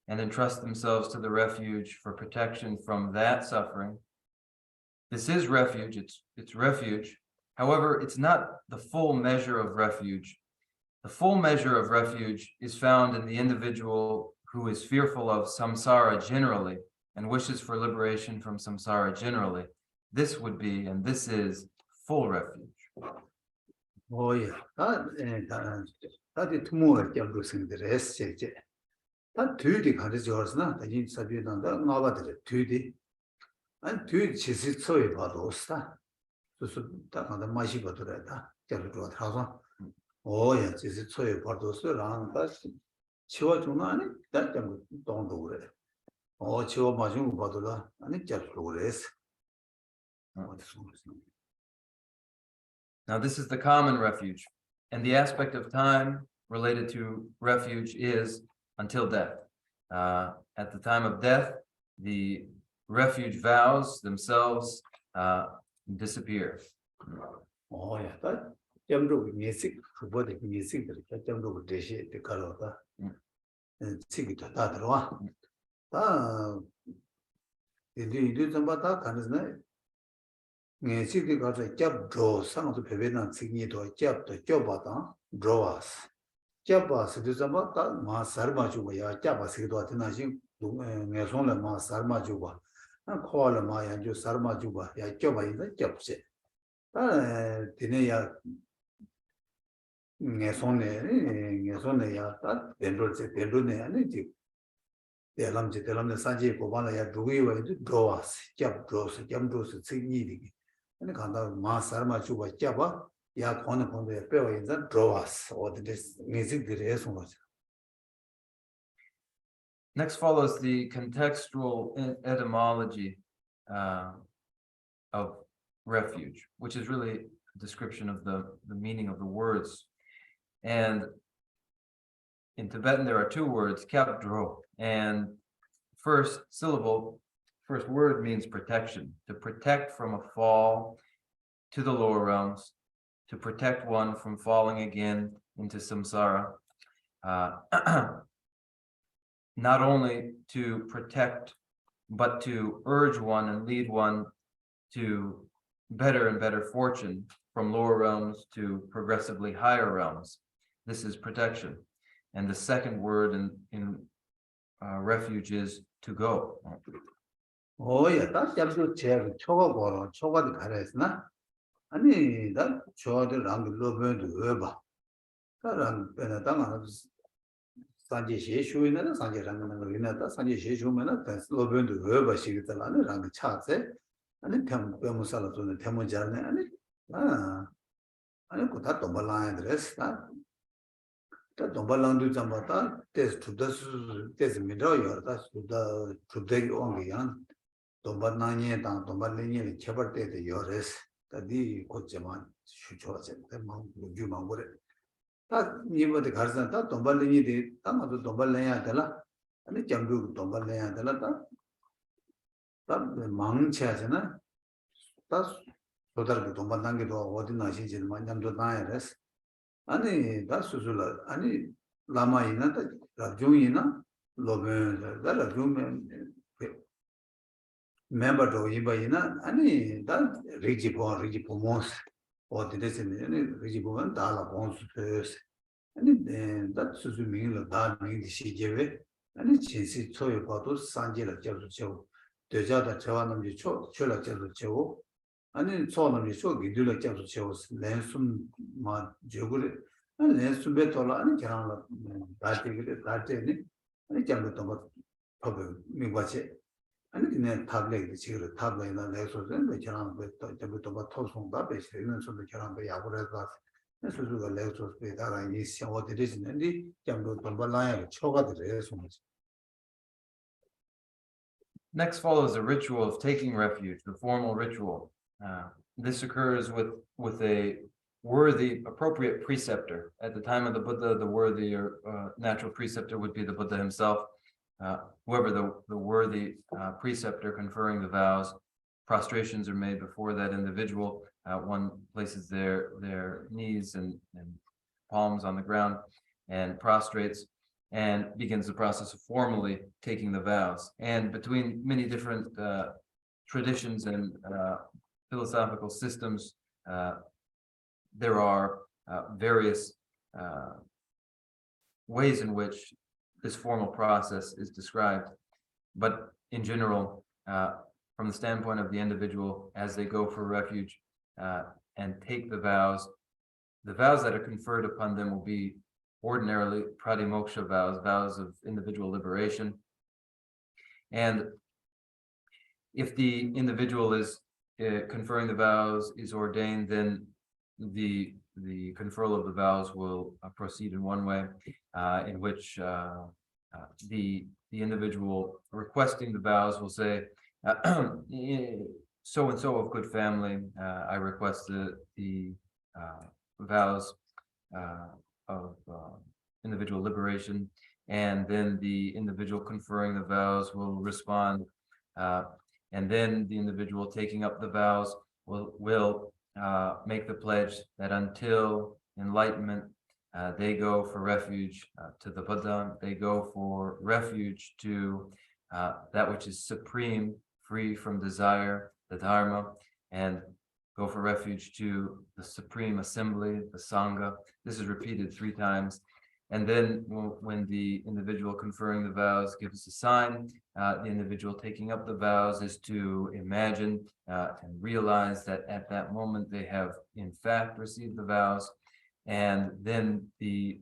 A: and entrust themselves to the refuge for protection from that suffering, this is refuge, it's refuge. However, it's not the full measure of refuge. The full measure of refuge is found in the individual who is fearful of samsara generally and wishes for liberation from samsara generally. This would be, and this is, full refuge.
B: Oh, yeah, that is more Jambrusing the rest. That 2D countries yours now, the yin subject on the Navadre 2D and 2 Chisi Soy Badosta. So that on the Mashibatureta, Jabba House. Oh, yeah, Chisi Soy Badosta around that Chiwa Junani, that don't do it. Oh, Chiwa Majum Badula, and it just flores.
A: Now, this is the common refuge, and the aspect of time related to refuge is until death. At the time of death, the refuge vows themselves disappear.
B: Oh, yeah, that Jambu music, what the music, the Jambu dish, the Karota, and Sigita, that one. You do some about that, and City got a job draw some of the Pavilion Signi to a job to Jobata, draw us. Jabas, it is about that, Masarma Jubaya, Jabas, ngesong le ma sarma juba ko le ma ya ju sarma juba ya kyoba yin kyopse ta dine ya ngesong ne ya ta dendro ne ani ji delam ne sanje ko bana ya dugi wa ju droas kyap dros kyam dros tsigni di ani kanda ma sarma juba kyaba ya kone ya pewa yin za droas o de music dire so
A: Next follows the contextual etymology of refuge, which is really a description of the meaning of the words. And in Tibetan, there are two words, kyabdro, and first word means protection, to protect from a fall to the lower realms, to protect one from falling again into samsara. Not only to protect, but to urge one and lead one to better and better fortune from lower realms to progressively higher realms. This is protection. And the second word in refuge is to go.
B: Oh, yeah, that's just chair, choga the caressna. Ani that show the rang lobe to Uba. Taran Benatama Sanji Shu in the Sanji Ranganata, Sanji Shu Mana, lobe to Uba, she gets a lot of rang charts, and then Temusala to the Temujarne, and I put that on the line dress. That Dombalan do Zambata, test to this middle, that's to the only young. Dombananye, Dombaline, Chaberta, the Yores, the Kochaman, Shuchos, the Mount Jumangure. That never the Garzan, that Dombalini did, Tama to Dombalaya Della, and the Jambu Dombalaya Della, that the Mang Chasana, that's so that the Dombanangi or what in Nashi, Manjam to Naires, and that's Susula, and Lama Ina, Rajuna, Loben, that Rajum. Member to Ibaina, and that Rigipomos, or the descendant, Rigipon, Dala Pons first, and then that Susumil, that means the CJV, and it's in Soy Patus, Sanjela Jazo, the Jada Chavanam, the Chola Jazo, and then Sonam, the Chok, Gidula Jazo, Lensum, Ma Jogure, and Lensum Betola, and Kerala, Ratini, and Jambu Public Miwache. And in a tablet, the secret tablet in the lessons and the Charan with the Tosum Babish, even so the Charan by Aburazas, and so the lessons with Aranis, what it is in the Jambu Tombalaya, Choga the lessons.
A: Next follows a ritual of taking refuge, the formal ritual. This occurs with a worthy, appropriate preceptor. At the time of the Buddha, the worthy or natural preceptor would be the Buddha himself. Whoever the worthy preceptor conferring the vows, prostrations are made before that individual. One places their knees and palms on the ground and prostrates and begins the process of formally taking the vows. And between many different traditions and philosophical systems, there are various ways in which this formal process is described. But in general, from the standpoint of the individual, as they go for refuge and take the vows that are conferred upon them will be ordinarily pratimoksha vows of individual liberation. And if the individual is conferring the vows is ordained, then the conferral of the vows will proceed in one way, in which the individual requesting the vows will say, so and so of good family, I request the vows of individual liberation, and then the individual conferring the vows will respond, and then the individual taking up the vows will make the pledge that until enlightenment, they go for refuge to the Buddha, they go for refuge to that which is supreme, free from desire, the Dharma, and go for refuge to the supreme assembly, the Sangha. This is repeated 3 times. And then when the individual conferring the vows gives a sign, the individual taking up the vows is to imagine and realize that at that moment they have in fact received the vows. And then the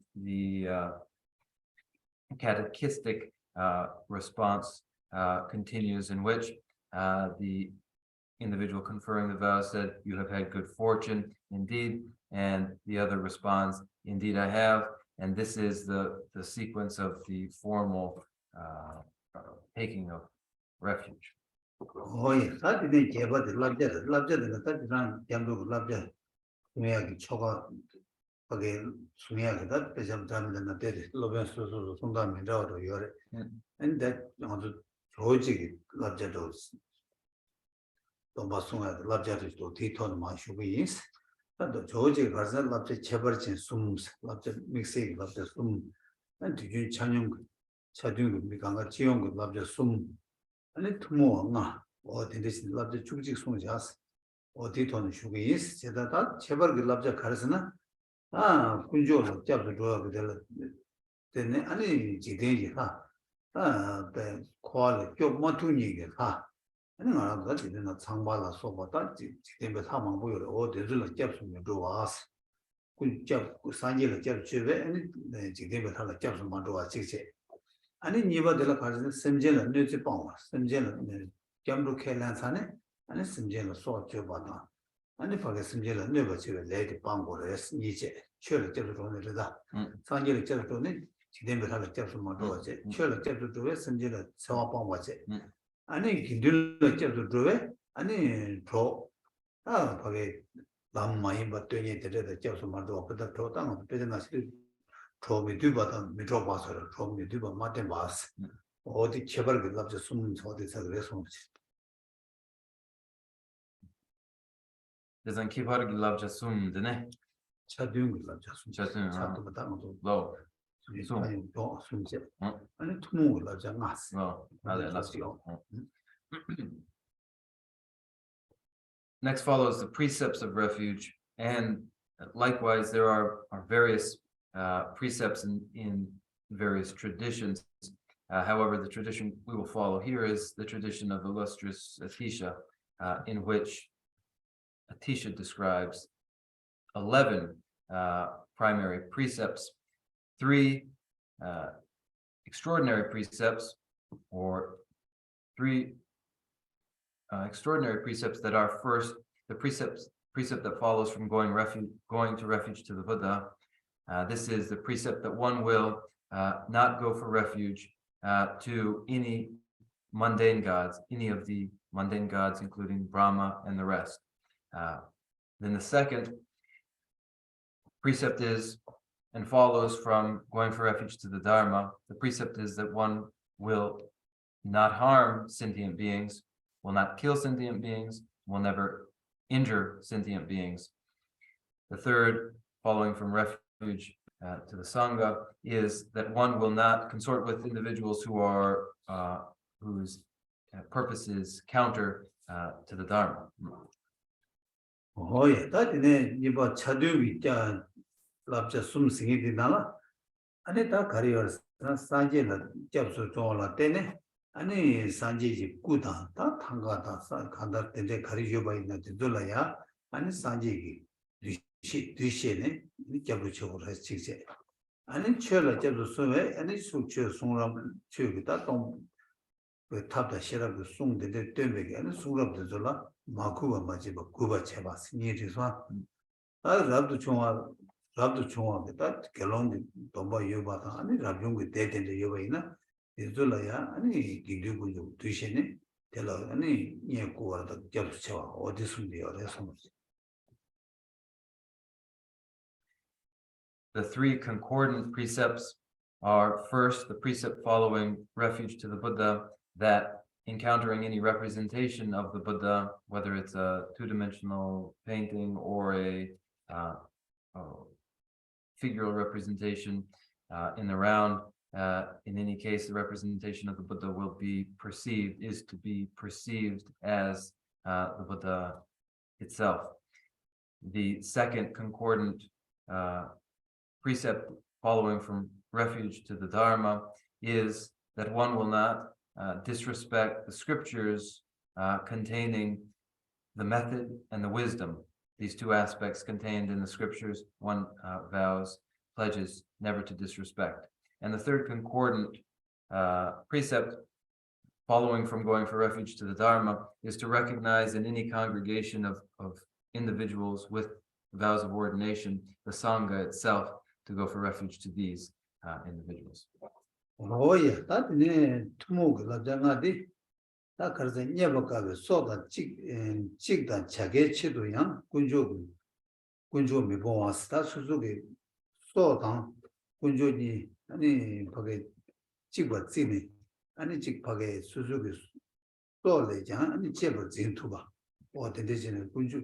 A: catechistic response continues, in which the individual conferring the vow said, "You have had good fortune indeed," and the other responds, "Indeed I have." And this is the sequence of the formal taking of refuge.
B: 예, 사진에 개발된 랍자들은 사진랑 jam도 랍자 중요하게 초가 거기 중요하게다 대점 담는 데 로벤스도 송담이 저도 요래 근데 아주 조직이 랍자도 또 마송아 랍자도 디토는 마슈비 또 조직이 가서 랍자 제벌진 숨 랍자 믹스이 랍자 숨 뒤준 찬용 차중 미강가 지용 랍자 숨 아니 투모가 어디 대신 랍자 축직 송자스 어디 돈 슈기 있어 제가 제벌 랍자 가르스나 군조로 잡도 줘야 되네 아니 지대지가 네 코알 좀 못투니게 아니 말하다 지대나 상발라 소보다 지대에 사망 보여요 어디를 잡수면 좋아스 군잡 산지를 잡주베 아니 지대에 살아 잡수면 좋아 지지 아니 니바들 가서 sem제는 뇌지 빵 sem제는 점로 켈란산에 아니 sem제는 소주 받아 아니 파게 sem제는 뇌버지를 레디 빵고를 이제 최를 잡으러 내려다 산지를 잡으러는 지대에 살아 잡수면 좋아지 최를 잡으러 sem제를 서와 빵고지 아니 긴들 잡으러 아니 저 파게 남마이 받더니 데려다 잡수면 좋아 그다 더 땅 되나 처음에 뒤바다 미쳐 봐서 처음에 뒤바 맞대 봤어. 어디 개발을 갑자기 숨 어디서 그래서
A: Doesn't keep her love just soon, didn't it?
B: 차둥을 갑자기
A: 차둥,
B: 차도 받아도
A: Low.
B: 아니 또 숨지. 아니 투몽을 갑자기 났어.
A: Well, let's go. Next follows the precepts of refuge, and likewise there are various precepts in various traditions. However, the tradition we will follow here is the tradition of illustrious Atisha, in which Atisha describes 11 primary precepts, 3 extraordinary precepts, or 3 extraordinary precepts that are first the precept that follows from going to refuge to the Buddha. This is the precept that one will not go for refuge to any mundane gods, any of the mundane gods, including Brahma and the rest. Then the second precept is and follows from going for refuge to the Dharma. The precept is that one will not harm sentient beings, will not kill sentient beings, will never injure sentient beings. The third, following from refuge to the Sangha, is that one will not consort with individuals who are whose purpose is counter to the Dharma.
B: Oh yeah, that is niba chadu vita labja sum singi dinala. Ane ta kariyar sanje la japsu chola tene. Ane sanje ji kuda ta thanga ta kanda tende kariyo bai na tidola ya. Ane sanje ki duishe ne japsu chola chikse. Ane chola japsu sume ane su cho sungram chogita tong tabda shirab sung de tembege ane sungrab de zola 마쿠바 마지바 구바 체바스 니리서 rabdu chungwa 다 결론이 domba yoba 아니 rab용이 대대데 yoba이나 이들라야 아니 기류고 두시네 될라 아니 니고와다 접수쳐 어디 숨디요 그래서
A: The 3 concordant precepts are first the precept following refuge to the Buddha that encountering any representation of the Buddha, whether it's a 2-dimensional painting or a figural representation in the round, in any case, the representation of the Buddha is to be perceived as the Buddha itself. The second concordant precept following from refuge to the Dharma, is that one will not disrespect the scriptures containing the method and the wisdom. These two aspects contained in the scriptures, one vows, pledges never to disrespect. And the third concordant precept, following from going for refuge to the Dharma, is to recognize in any congregation of individuals with vows of ordination, the Sangha itself, to go for refuge to these individuals.
B: Oh yeah, that ne tumu la jangadi ta karze nyeba ka so da chik da chage chido yang kunjo mi bo was ta suzu ge so da kunjo ni ani phage chik ba zini ani chik phage suzu ge so le jang ani cheba zin tu ba o de de jin kunjo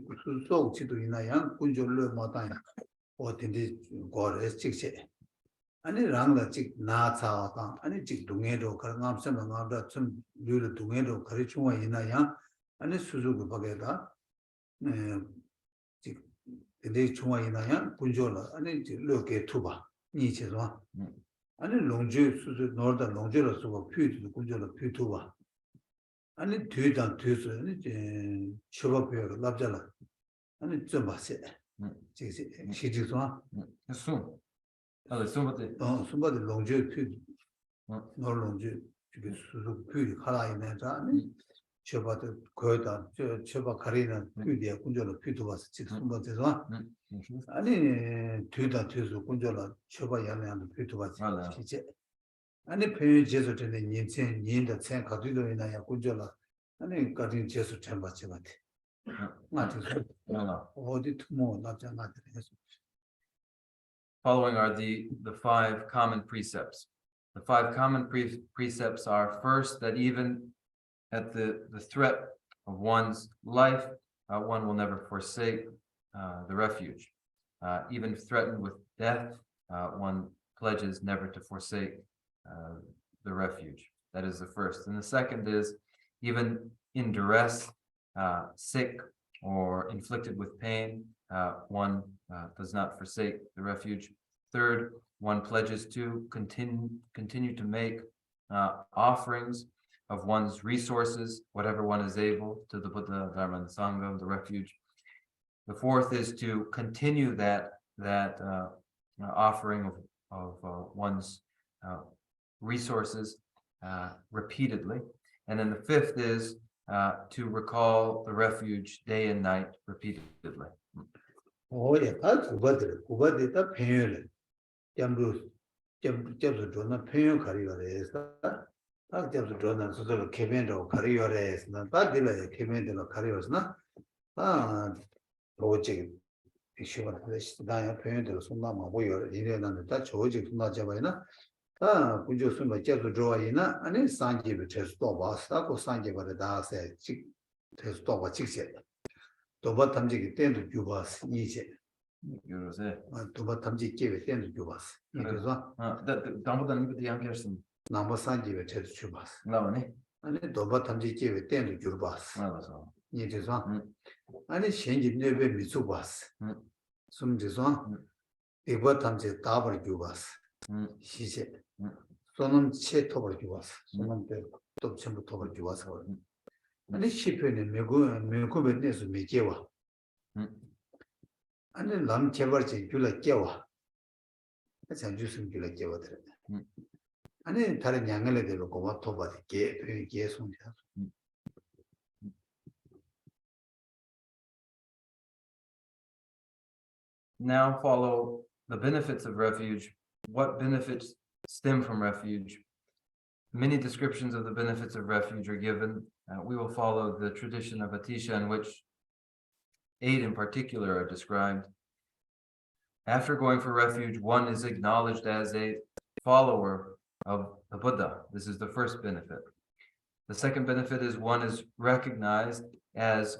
B: so chido ina yang kunjo le ma da o de de go re chik che 아니 랑다 직 나차다 아니 직 동해로 가능함선 나다 좀 류를 동해로 가르치고 있나야 아니 수주고 바게다 직 근데 중앙 있나야 군조라 아니 르게 투바 니체도 아니 롱주 수주 노르다 롱주로 수고 퓨도 군조로 퓨투바 아니 뒤단 뒤서 아니 쇼바표로 납잖아 아니 좀 봐세 직 시지도
A: Assume. Somebody.
B: somebody longe pu no longe 그 수수 pu 하나 있는 자니 저바도 거다 저 저바 가리는 푸디야 군절로 푸도 와서 지금 somebody서 아니 뒤다 뒤서 군절로 저바 야는 푸도 와서 이제 아니 표 제소 되는 인생 인의 생 가지도 있나야 군절로 아니 가진 제소 참 받지 같아 맞아 어디 투모 나잖아 그래서
A: Following are the five common precepts. The five common precepts are, first, that even at the threat of one's life, one will never forsake the refuge. Even threatened with death, one pledges never to forsake the refuge. That is the first. And the second is, even in duress, sick, or inflicted with pain, one does not forsake the refuge. Third, one pledges to continue to make offerings of one's resources, whatever one is able, to the Buddha, Dharma, and Sangha, the refuge. The fourth is to continue that offering of one's resources repeatedly. And then the fifth is to recall the refuge day and night repeatedly.
B: Oh yeah, that's Kubadi, that pain. Jambu Jona Pino Carriores, that Jambu Jona, so the Kevendo Carriores, that delay came in the Carrios, not project. Issue of this Diana Pain, the Sumama, we are in the Dutch project, not Javana. Could you soon like to draw in and then Sanji with his stop us, that was Sanji, but the da said, to stop what 6 years. To what time you tend to give us easy. To what time you give it tend to give us.
A: That Dumbledore the young person.
B: Number Sanji with his chubas.
A: No,
B: And then to what time you give it tend to give us. It is one. And it's changing never Mitsubas. Some this one. The what time you double give us. She said. Sonum che tover give us. Sonum the top chamber tover give us. And it's cheaper in Mego business with Mekewa. And then Lam Cheverchi, you like Kewa. That's a juice you like Kewa. And then Taran Yangale de Loco, Toba, the gay soon.
A: Now follow the benefits of refuge. What benefits stem from refuge? Many descriptions of the benefits of refuge are given. We will follow the tradition of Atisha, in which 8 in particular are described. After going for refuge, one is acknowledged as a follower of the Buddha. This is the first benefit. The second benefit is one is recognized as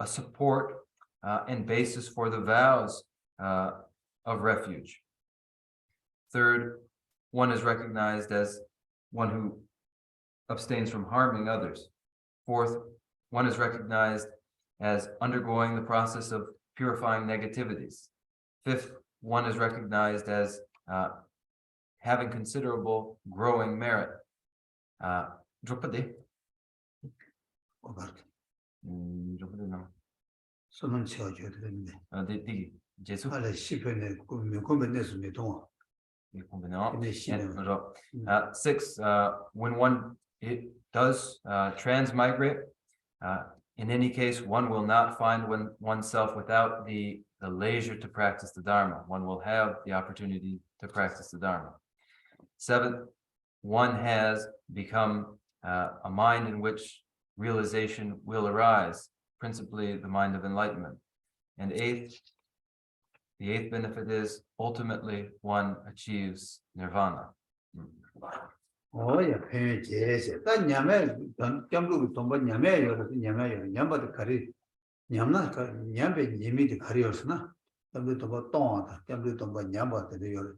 A: a support and basis for the vows of refuge. Third, one is recognized as one who abstains from harming others. Fourth, one is recognized as undergoing the process of purifying negativities. Fifth, one is recognized as having considerable growing merit. Drupadi. Drupadi no.
B: 손은 채워줘야 되는데.
A: Digi. Jesu.
B: 할래 시편에 공부 내서 내 동안.
A: And 6, when one it does transmigrate, in any case, one will not find oneself without the leisure to practice the Dharma. One will have the opportunity to practice the Dharma. 7, one has become a mind in which realization will arise, principally the mind of enlightenment. And 8, the 8th benefit is ultimately one achieves nirvana.
B: 오야 페제세 다 냐메 점루 동반 냐메 냐메 냐바도 가리 냠나 냐베 니미디 가리었으나 점루 동반 똥하다 점루 동반 냐바도 요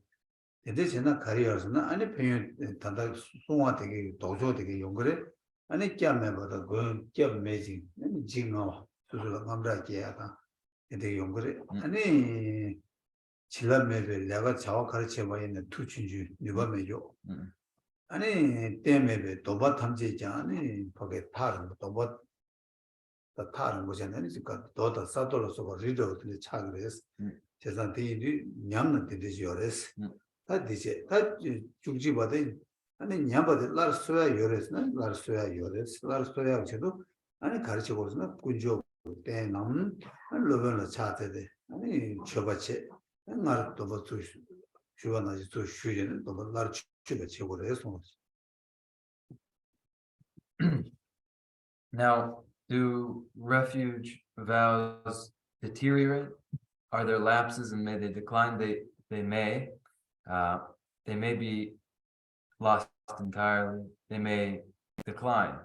B: 대대세나 가리었으나 아니 페 단다 송화 되게 도조 되게 용거래 아니 꺄메보다 그 꺄메지 지금 수수가 감라게야다 되게 용거래 아니 질라메베 내가 자와 가르쳐 봐 있는 투춘주 누가메요 아니 때문에 도바 탐지잖아니 거기에 타는 도바 타는 거잖아요. 그러니까 도다 사도로서 리더들이 차그래서 제산들이 냠는 데지요레스 다 디제 다 죽지바데 아니 냠바데 라르스야 요레스나 라르스야 요레스 라르스야 저도 아니 가르쳐 보스나 군조 때 남은 로벨로 차대데 아니 저바체 나도 뭐 주원하지 또 쉬는 또 나를
A: Now, do refuge vows deteriorate? Are there lapses and may they decline? They may. They may be lost entirely. They may decline.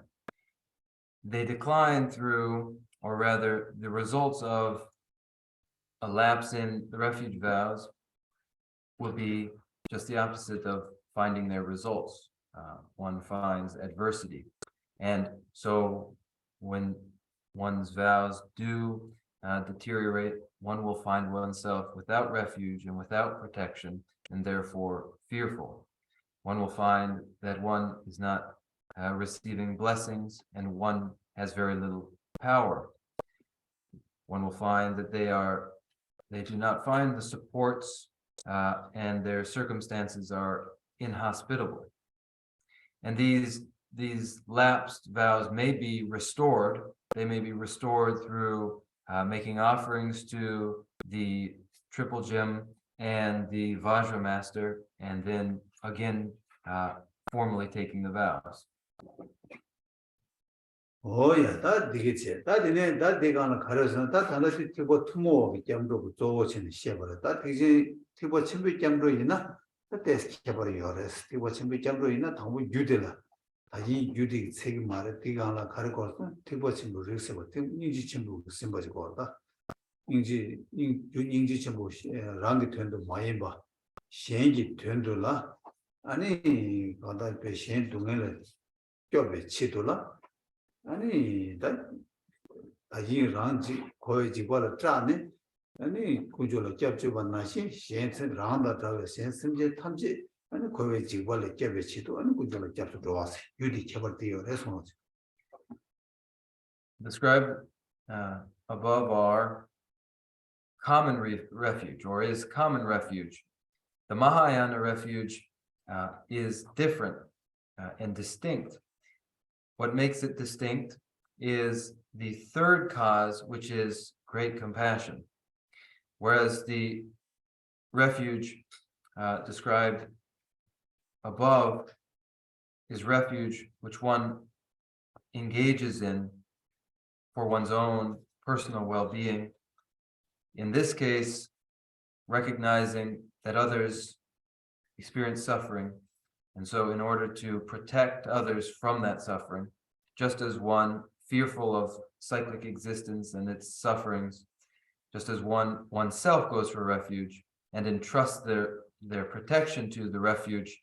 A: They decline through, or rather, the results of a lapse in the refuge vows will be just the opposite of finding their results. One finds adversity. And so when one's vows do deteriorate, one will find oneself without refuge and without protection, and therefore fearful. One will find that one is not receiving blessings, and one has very little power. One will find that they do not find the supports and their circumstances are inhospitable. And these lapsed vows may be restored. They may be restored through making offerings to the triple gem and the Vajra master, and then again formally taking the vows.
B: 오야 다 되겠지. 다 되네. 다 대가는 가려서 다 단어지 티고 투모 겸도 조치는 시에버려. 다 되지 티고 침비 겸도 있나? 그때 시켜버려. 티고 침비 겸도 있나? 당부 유대라. 다이 유대 책임 말에 대가나 가르고서 티고 침부 르세버. 인지 침부 심바지 거다. 인지 침부 랑기 된도 많이 봐. 시행기 된도라. 아니 거다 배신 동네를 껴배 치도라. 아니 다이 랑지 거의 지발을 짜네 아니 구조를 겹쳐봤나시 시행선 랑다 다가 시행선제 탐지 아니 거의 지발을 겹치도 아니 구조를 겹쳐 들어와서 유디 개발되어 해서
A: Described above are common refuge, or is common refuge. The Mahayana refuge is different and distinct. What makes it distinct is the third cause, which is great compassion. Whereas the refuge described above is refuge which one engages in for one's own personal well-being. In this case, recognizing that others experience suffering, and so in order to protect others from that suffering, just as one fearful of cyclic existence and its sufferings, just as oneself goes for refuge and entrusts their protection to the refuge,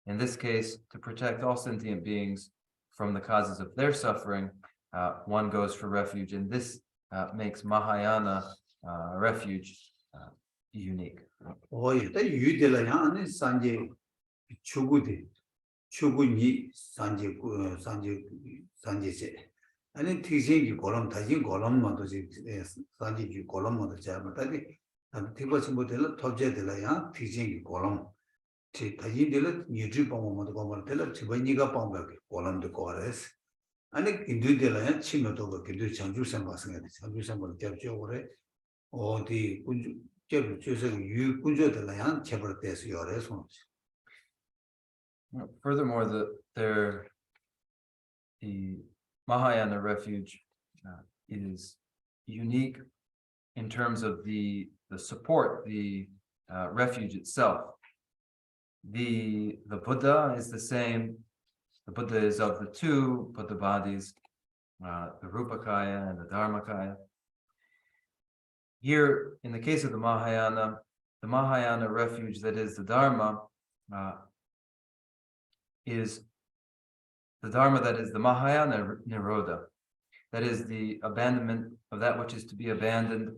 A: in this case, to protect all sentient beings from the causes of their suffering, one goes for refuge, and this makes Mahayana refuge unique.
B: 추구니 산지세 아니 티신기 고람 다진 고람만도 산지기 고람만도 잡아다니 안 티버스 모델 톱제들이야 티신기 고람 티 다진들 뉴지 방법만도 고말들 지번이가 방법이 고람도 고레스 아니 인도들이야 치료도 그렇게 장주선 봤어요 장주선을 잡죠 그래 어디 군주 저서 유 군주들이야 제벌돼서 요래서
A: Furthermore, the Mahayana refuge is unique in terms of the support, the refuge itself. The Buddha is the same. The Buddha is of the two Buddha bodies, the Rupakaya and the Dharmakaya. Here, in the case of the Mahayana refuge, that is the Dharma, is the Dharma that is the Mahayana Nirodha, that is the abandonment of that which is to be abandoned,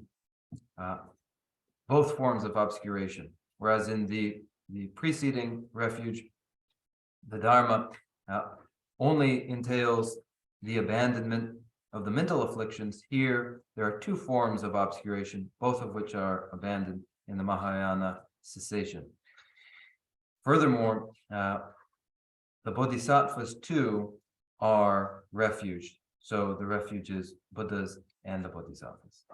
A: both forms of obscuration. Whereas in the preceding refuge, the Dharma only entails the abandonment of the mental afflictions. Here, there are two forms of obscuration, both of which are abandoned in the Mahayana cessation. Furthermore, the Bodhisattvas too are refuge. So the refuge is Buddhas and the Bodhisattvas.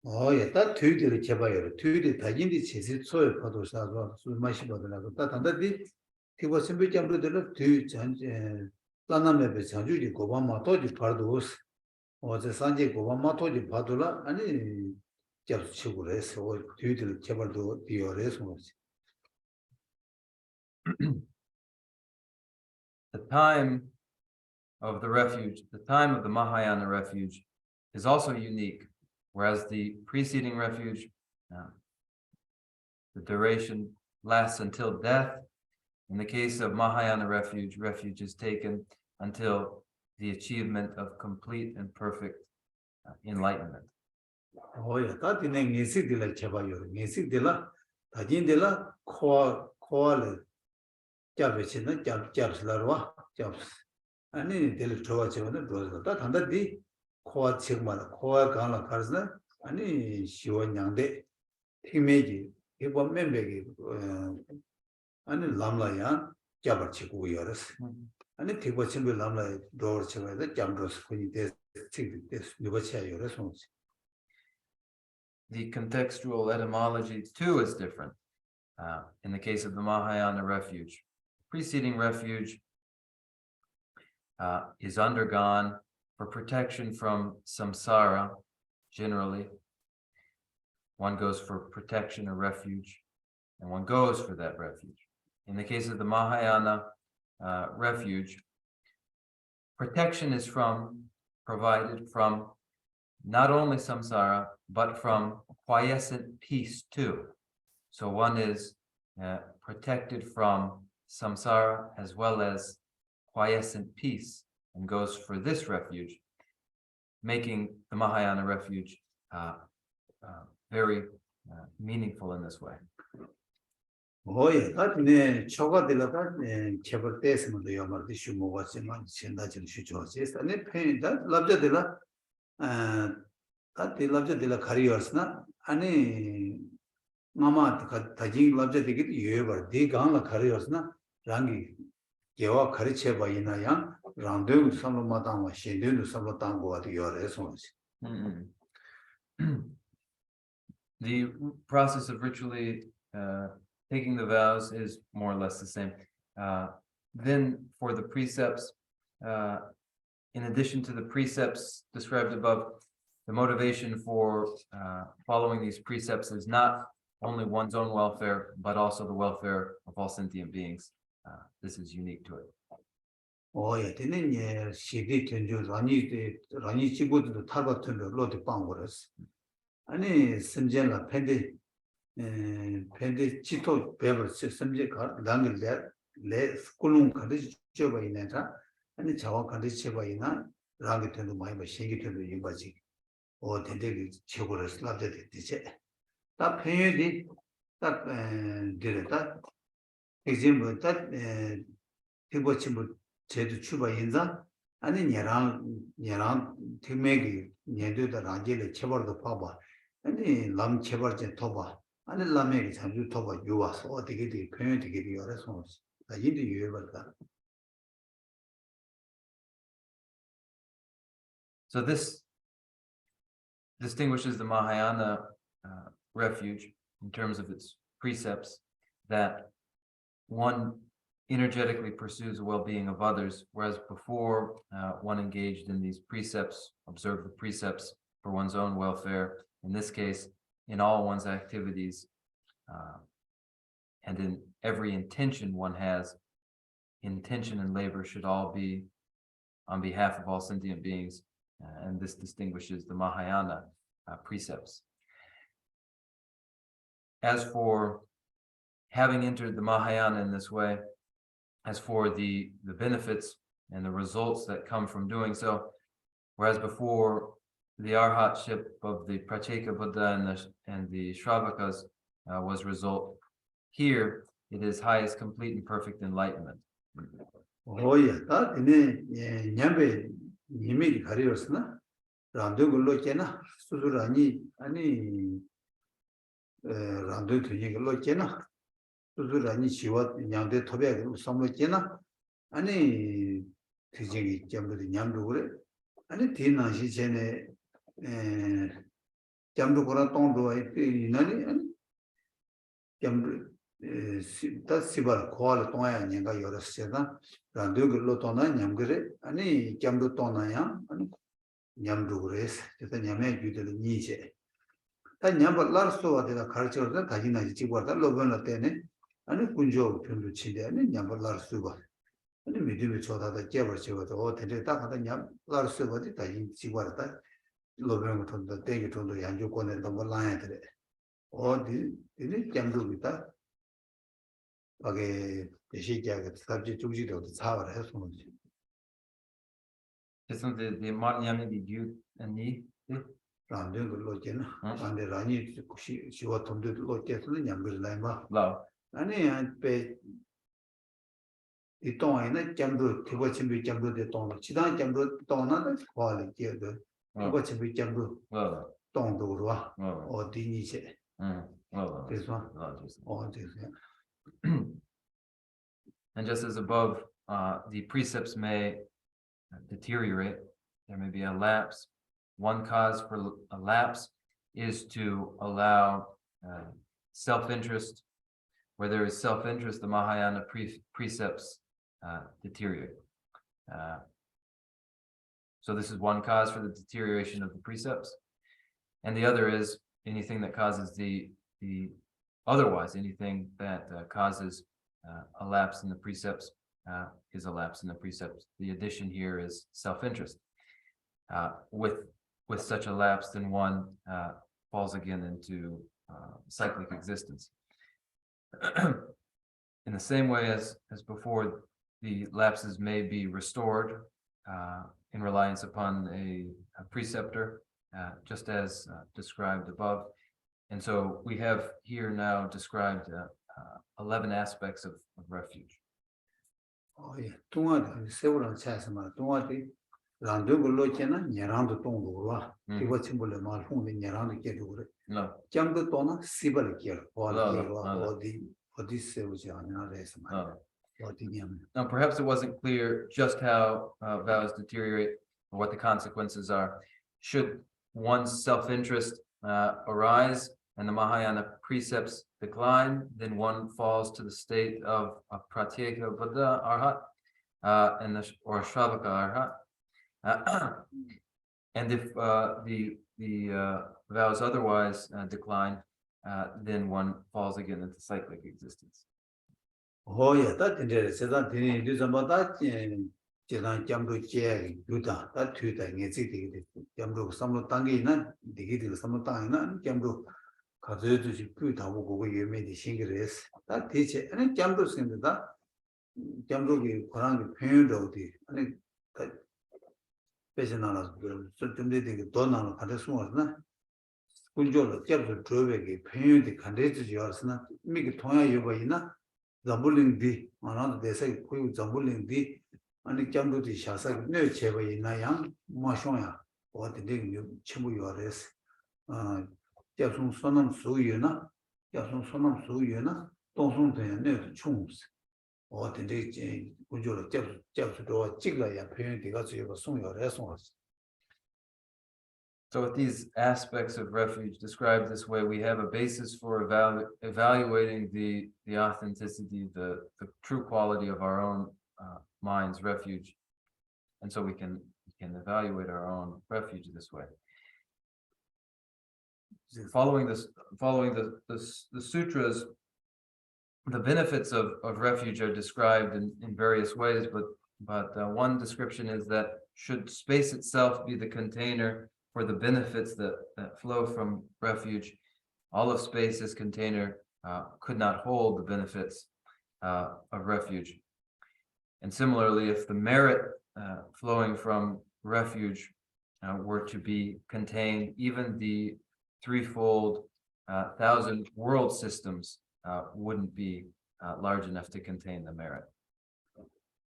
B: 예, 딱 뒤들이 제봐요. 뒤들이 다진디 제시 소에 파도사서 술 마시 받으라고. 딱 단다디 티버 선배점들은 뒤 전제 planamebe chanjuji gobama toji pardos oze sanje gobama toji padula ani jab chigures o tüdil chebaldo diores mos.
A: The time of the refuge, the time of the Mahayana refuge is also unique, whereas the preceding refuge, the duration lasts until death. In the case of Mahayana refuge, refuge is taken until the achievement of complete and perfect enlightenment.
B: 오야 다디네 녜식딜라 제바요. 녜식딜라 다진딜라 코알레 잡으시는 잡슬라와 잡 아니 델 좋아지면은 좋아졌다. 단다디 코아 책마다 코아 강라 가르스나 아니 시원양데 팀메지 이번 멤버기 아니 람라야 잡아치고 열었어. 아니 티버 친구 람라 도어 쳐가지고 잠들었어. 그니 데 누가치야 열었어.
A: The contextual etymology too is different. In the case of the Mahayana refuge, preceding refuge is undergone for protection from samsara. Generally, one goes for protection or refuge, and one goes for that refuge. In the case of the Mahayana refuge, protection is provided from not only samsara, but from quiescent peace too. So one is protected from samsara as well as quiescent peace and goes for this refuge, making the Mahayana refuge very meaningful in this way.
B: 오예 다네 초가들라다 제벌 때스면도 요마르디 슈모가지만 신다진 슈조지 아니 페인다 랍자들라 다티 랍자들라 카리어스나 아니 마마 다진 랍자되기 예버 디강라 카리어스나 랑기 개와 가르쳐 봐이나야 랑도 삼로마당와 신도도 삼로당고도 요래서지.
A: The process of ritually taking the vows is more or less the same. Then for the precepts, in addition to the precepts described above, the motivation for following these precepts is not only one's own welfare, but also the welfare of all sentient beings. This is unique to it.
B: 오예 되는 시디 전주 라니 지구도 타버튼 로드 빵고랬어. 아니 선전라 팬데 치토 베버 선제 랑글레 레 스쿨룸 카드 줘봐 있나다. 아니 자와 카드 줘봐 있나 랑게텐도 많이 봐 신기텐도 임바지. 오 텐데 최고로 슬랍데 되지. 다 팬이 딱 데려다 example 딱 티보 친구 제도 추바 인자 아니 얘랑 팀에게 얘들도 라지를 쳐버도 봐봐 아니 남 쳐버지 터봐 아니 남에게 자주 터봐 요와서 어떻게 돼 표현 되게 돼서 나 이도 유해버다.
A: So this distinguishes the Mahayana refuge in terms of its precepts, that one energetically pursues the well-being of others, whereas before one engaged in these precepts, observed the precepts for one's own welfare. In this case, in all one's activities and in every intention one has, intention and labor should all be on behalf of all sentient beings, and this distinguishes the Mahayana precepts. As for having entered the Mahayana in this way, as for the benefits and the results that come from doing so, whereas before the arhatship of the Pratyeka Buddha and the Shravakas was result, here it is highest, complete, and perfect enlightenment.
B: Oh yeah, that in nyambe nyimi 가리었으나 randu gullo kena 수수라니 아니 randu 되게 gullo kena 수수라니 지와 냥데 토베 섬로 kena 아니 되게 점도 냥도 그래 아니 디나시 전에 점도 그런 동도 이나니 아니 점도 시발 코알 동아야 냥가 열었어다 randu gullo tona 냥그래 아니 점도 tona야 아니 냠도 그래서 그래서 냠에 규들 니제 다 냠바 라르스와 내가 가르쳐서 다지나지 찍고다 로변을 때네 아니 군조 편도 치대 아니 냠바 라르스가 아니 미디어 쳐다다 깨버 쳐도 어 되게 딱 하다 냠 라르스가 다지 찍고다 로변을 통도 되게 통도 양조권에 너무 라야 돼 어디 이제 냠도기다 하게 대시자가 답지 중지도 사활을 해서 뭐지
A: C'est sont des manières de Dieu ni.
B: randu gullo kena ande rani shiwa tomde lo kesle nyamgir laima
A: Lao.
B: ani pe itong ina jamdu tibo chimbi jamdu de tong chidang jamdu tong na de kwale ke de tibo chimbi jamdu tong do ro o di ni che this one oh this
A: And just as above, the precepts may deteriorate, there may be a lapse. One cause for a lapse is to allow self-interest. Where there is self-interest, the Mahayana precepts deteriorate. So this is one cause for the deterioration of the precepts. And the other is anything that causes the otherwise, anything that causes a lapse in the precepts is a lapse in the precepts. The addition here is self-interest. With such a lapse, then one falls again into cyclic existence. In the same way as before, the lapses may be restored in reliance upon a preceptor, just as described above. And so we have here now described 11 aspects of refuge.
B: oh yeah tunga several chasma tunga de randu gullo kena nyarandu tong ro tibo chimbole mal hung de nyarandu ke do re
A: No.
B: jamdu tona sibal ke ro odi sevu jana resma odi nyam
A: Now, perhaps it wasn't clear just how vows deteriorate or what the consequences are. Should one's self-interest arise and the Mahayana precepts decline, then one falls to the state of Pratyeka Buddha Arhat or Shravaka Arhat. And if the vows otherwise decline, then one falls again into cyclic existence.
B: oh yeah that is that is about 제가 jamdu che yuda that tu da nge zi de jamdu samlo tangi na digi de samlo tangi na jamdu 가져도 그 다고 그거 예매디 신기레스 다 대체 아니 잠도 생긴다 잠도기 그런 표현도 어디 아니 배신하나 좀 되게 더 나는 가서 숨었나 군조로 잡을 드베기 편유디 간데지 요스나 미기 통야 요바이나 잠불링디 만나도 대세 고유 잠불링디 아니 잠도디 샤사 네 제바이나 양 마쇼야 어디데 친구 요레스 잡송 선음 수유나 잡송 선음 수유나 동송된 네 총스 어디데 군조로 잡도 찍어야 편유디가 저거 송요래 송스.
A: So with these aspects of refuge described this way, we have a basis for evaluating the authenticity, the true quality of our own mind's refuge. And so we can evaluate our own refuge this way. Following the sutras, the benefits of refuge are described in various ways, but one description is that should space itself be the container for the benefits that flow from refuge, all of space as container could not hold the benefits of refuge. And similarly, if the merit flowing from refuge were to be contained, even the threefold 1,000 world systems wouldn't be large enough to contain the merit.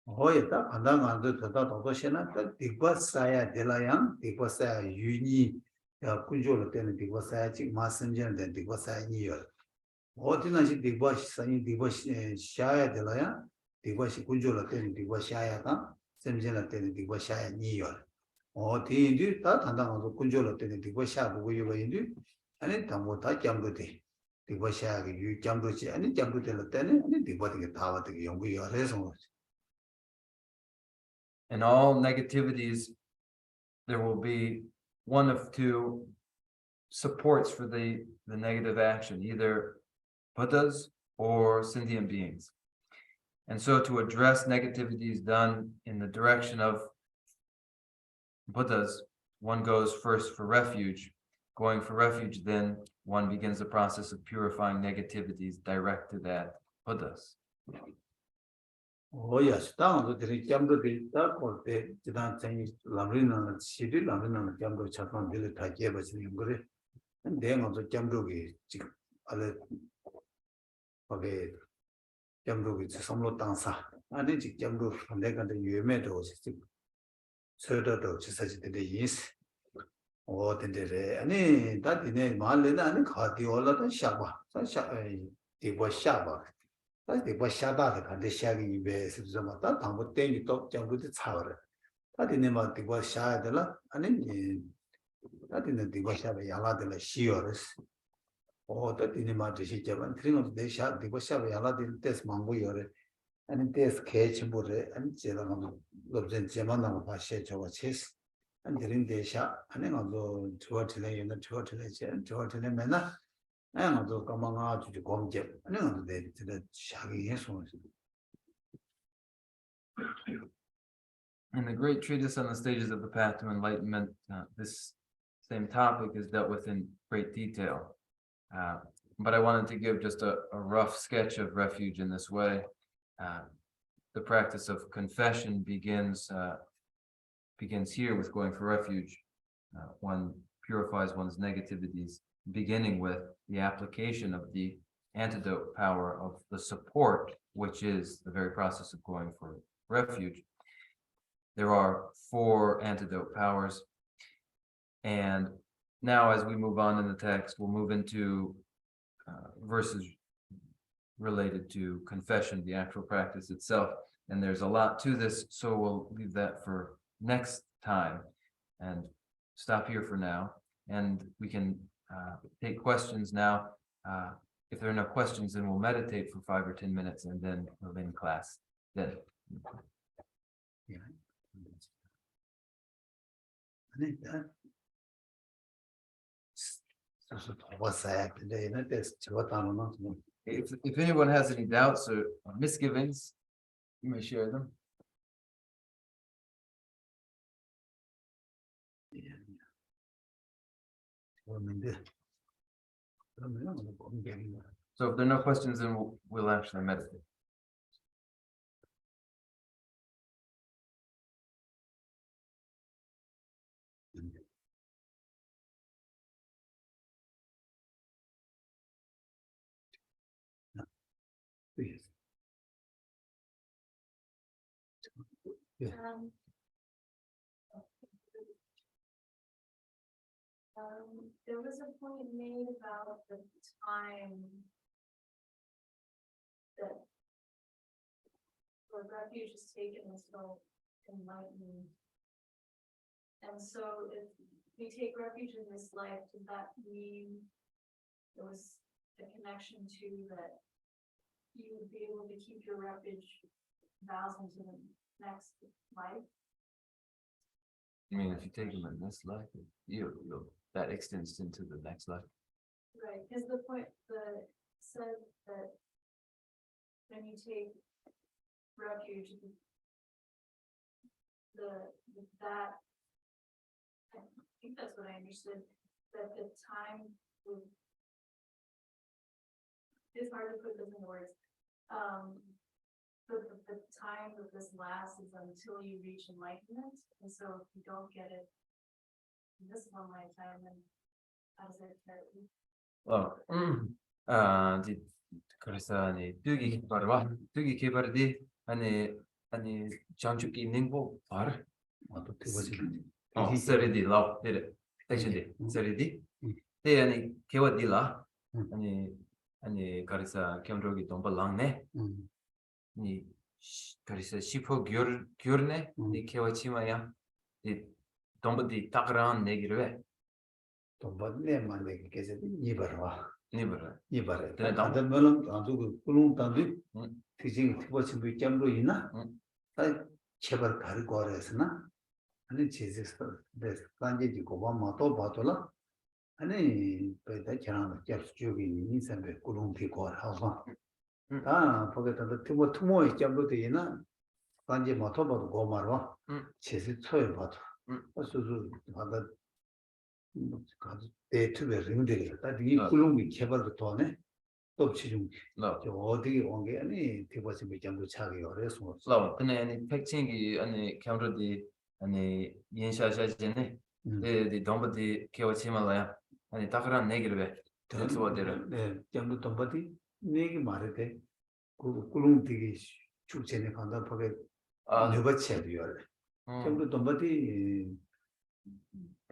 B: Hoyta pandangandu tata todoshena digvasaya delayang digvasaya yuni ya kunjolo tene digvasaya chik masanjan den digvasaya niyol. Odina shi digvasaya digvasaya delayang digvasaya kunjolo tene digvasaya ta semjena tene digvasaya niyol. Odi indi ta pandangandu kunjolo tene digvasaya bugo yoba indi ane tambo ta jamdo de digvasaya ge yu jamdo chi ane jamdo de la tene ane digvasaya tawa de yongu yore song.
A: In all negativities, there will be one of two supports for the negative action, either Buddhas or sentient beings. And so to address negativities done in the direction of Buddhas, one goes first for refuge. Going for refuge, then one begins the process of purifying negativities directed at Buddhas.
B: Oh yes, down to the jamdo de or the Jidan Lamrina, Sidi Lamrina, Jamdo Chapman, Village Tajebas in Yungre, and then on the Jamdogi, Ale Jamdogi, Samlo Tansa, and then Jamdo from Legan the Yumedo, Serdo, such the yes. Oh, the any that in a Malina and Cartiola and Shaba, such it was Shaba. The Bashaba, the shaggy bears, Zamata, and what then you talk jump with its hour. That in about the Bashadella, and then that in the Bashaba Yala de la Shiores, or that in about the Shijavan, three of the shot, the Bashaba Yala de Test Manguire, and in Test Cage Bure, and Jelan Lobzen Gemana Pashet or Chess, and during the shot, and then I'll go to her to lay in the tortilage and to her to the manna. And also come out to come jump, and then the shaggy yes.
A: In the great treatise on the stages of the path to enlightenment, this same topic is dealt with in great detail. But I wanted to give just a rough sketch of refuge in this way. The practice of confession begins here with going for refuge. One purifies one's negativities, beginning with the application of the antidote power of the support, which is the very process of going for refuge. There are 4 antidote powers. And now as we move on in the text, we'll move into verses related to confession, the actual practice itself. And there's a lot to this, so we'll leave that for next time and stop here for now. And we can take questions now. If there are no questions, then we'll meditate for 5 or 10 minutes and then we'll in class. Then.
B: Yeah.
A: If anyone has any doubts or misgivings, you may share them. So if there are no questions, then we'll actually meditate.
B: Please.
C: There was a point made about the time that the refuge is taken until enlightenment. And so if we take refuge in this life, does that mean there was a connection to that you would be able to keep your refuge vows into the next life?
A: I mean, if you take them in this life, that extends into the next life.
C: Right, because the point said that when you take refuge, that I think that's what I understood, that the time would, it's hard to put this in words. The time that this lasts is until you reach enlightenment, and so if you don't get it in this one lifetime, then how does it hurt you?
A: 그래서 뜨기 개발이 아니 장축이 있는 거 알아?
B: 또 되거든.
A: 서리디 라우 데레 택시디 서리디 데 아니 개와디라 아니 가리사 겸로기 동발랑네 니 가리사 시포 겨르네 니 개와치마야 니 동바디 딱란 내기를
B: 동반내 만데 계속 이버와.
A: 니버라
B: 이버래.
A: 네,
B: 다들 물론 아주 꿀ung 단도 티징 티버친 비점로 있나? 다 제발 다리 거래서나 아니 제제서 베스 간제지 고바 마토 바토라 아니 배다 지나는 겹스 쪽이 인생의 꿀ung 티 거라서 다 보게도 티버 투모의 점로도 있나? 간제 마토 바도 고마로 제제 처에 바도 어서서 바다 가지 대투베 링들이다. 이 꿀ung이 개발도 도네. 또 지금 저 어디 온 게 아니 대버스 매장도 차기 어려서
A: 슬라우 근데 아니 팩칭이 아니 캠로디 아니 인샤샤제네 네 동바디 개와치말라야 아니 딱란 내기를 왜 그래서
B: 네, 점도 동바디 내기 말해 돼. 그 꿀ung 되게 축제네 간다 보게 누가 채비요. 점도 동바디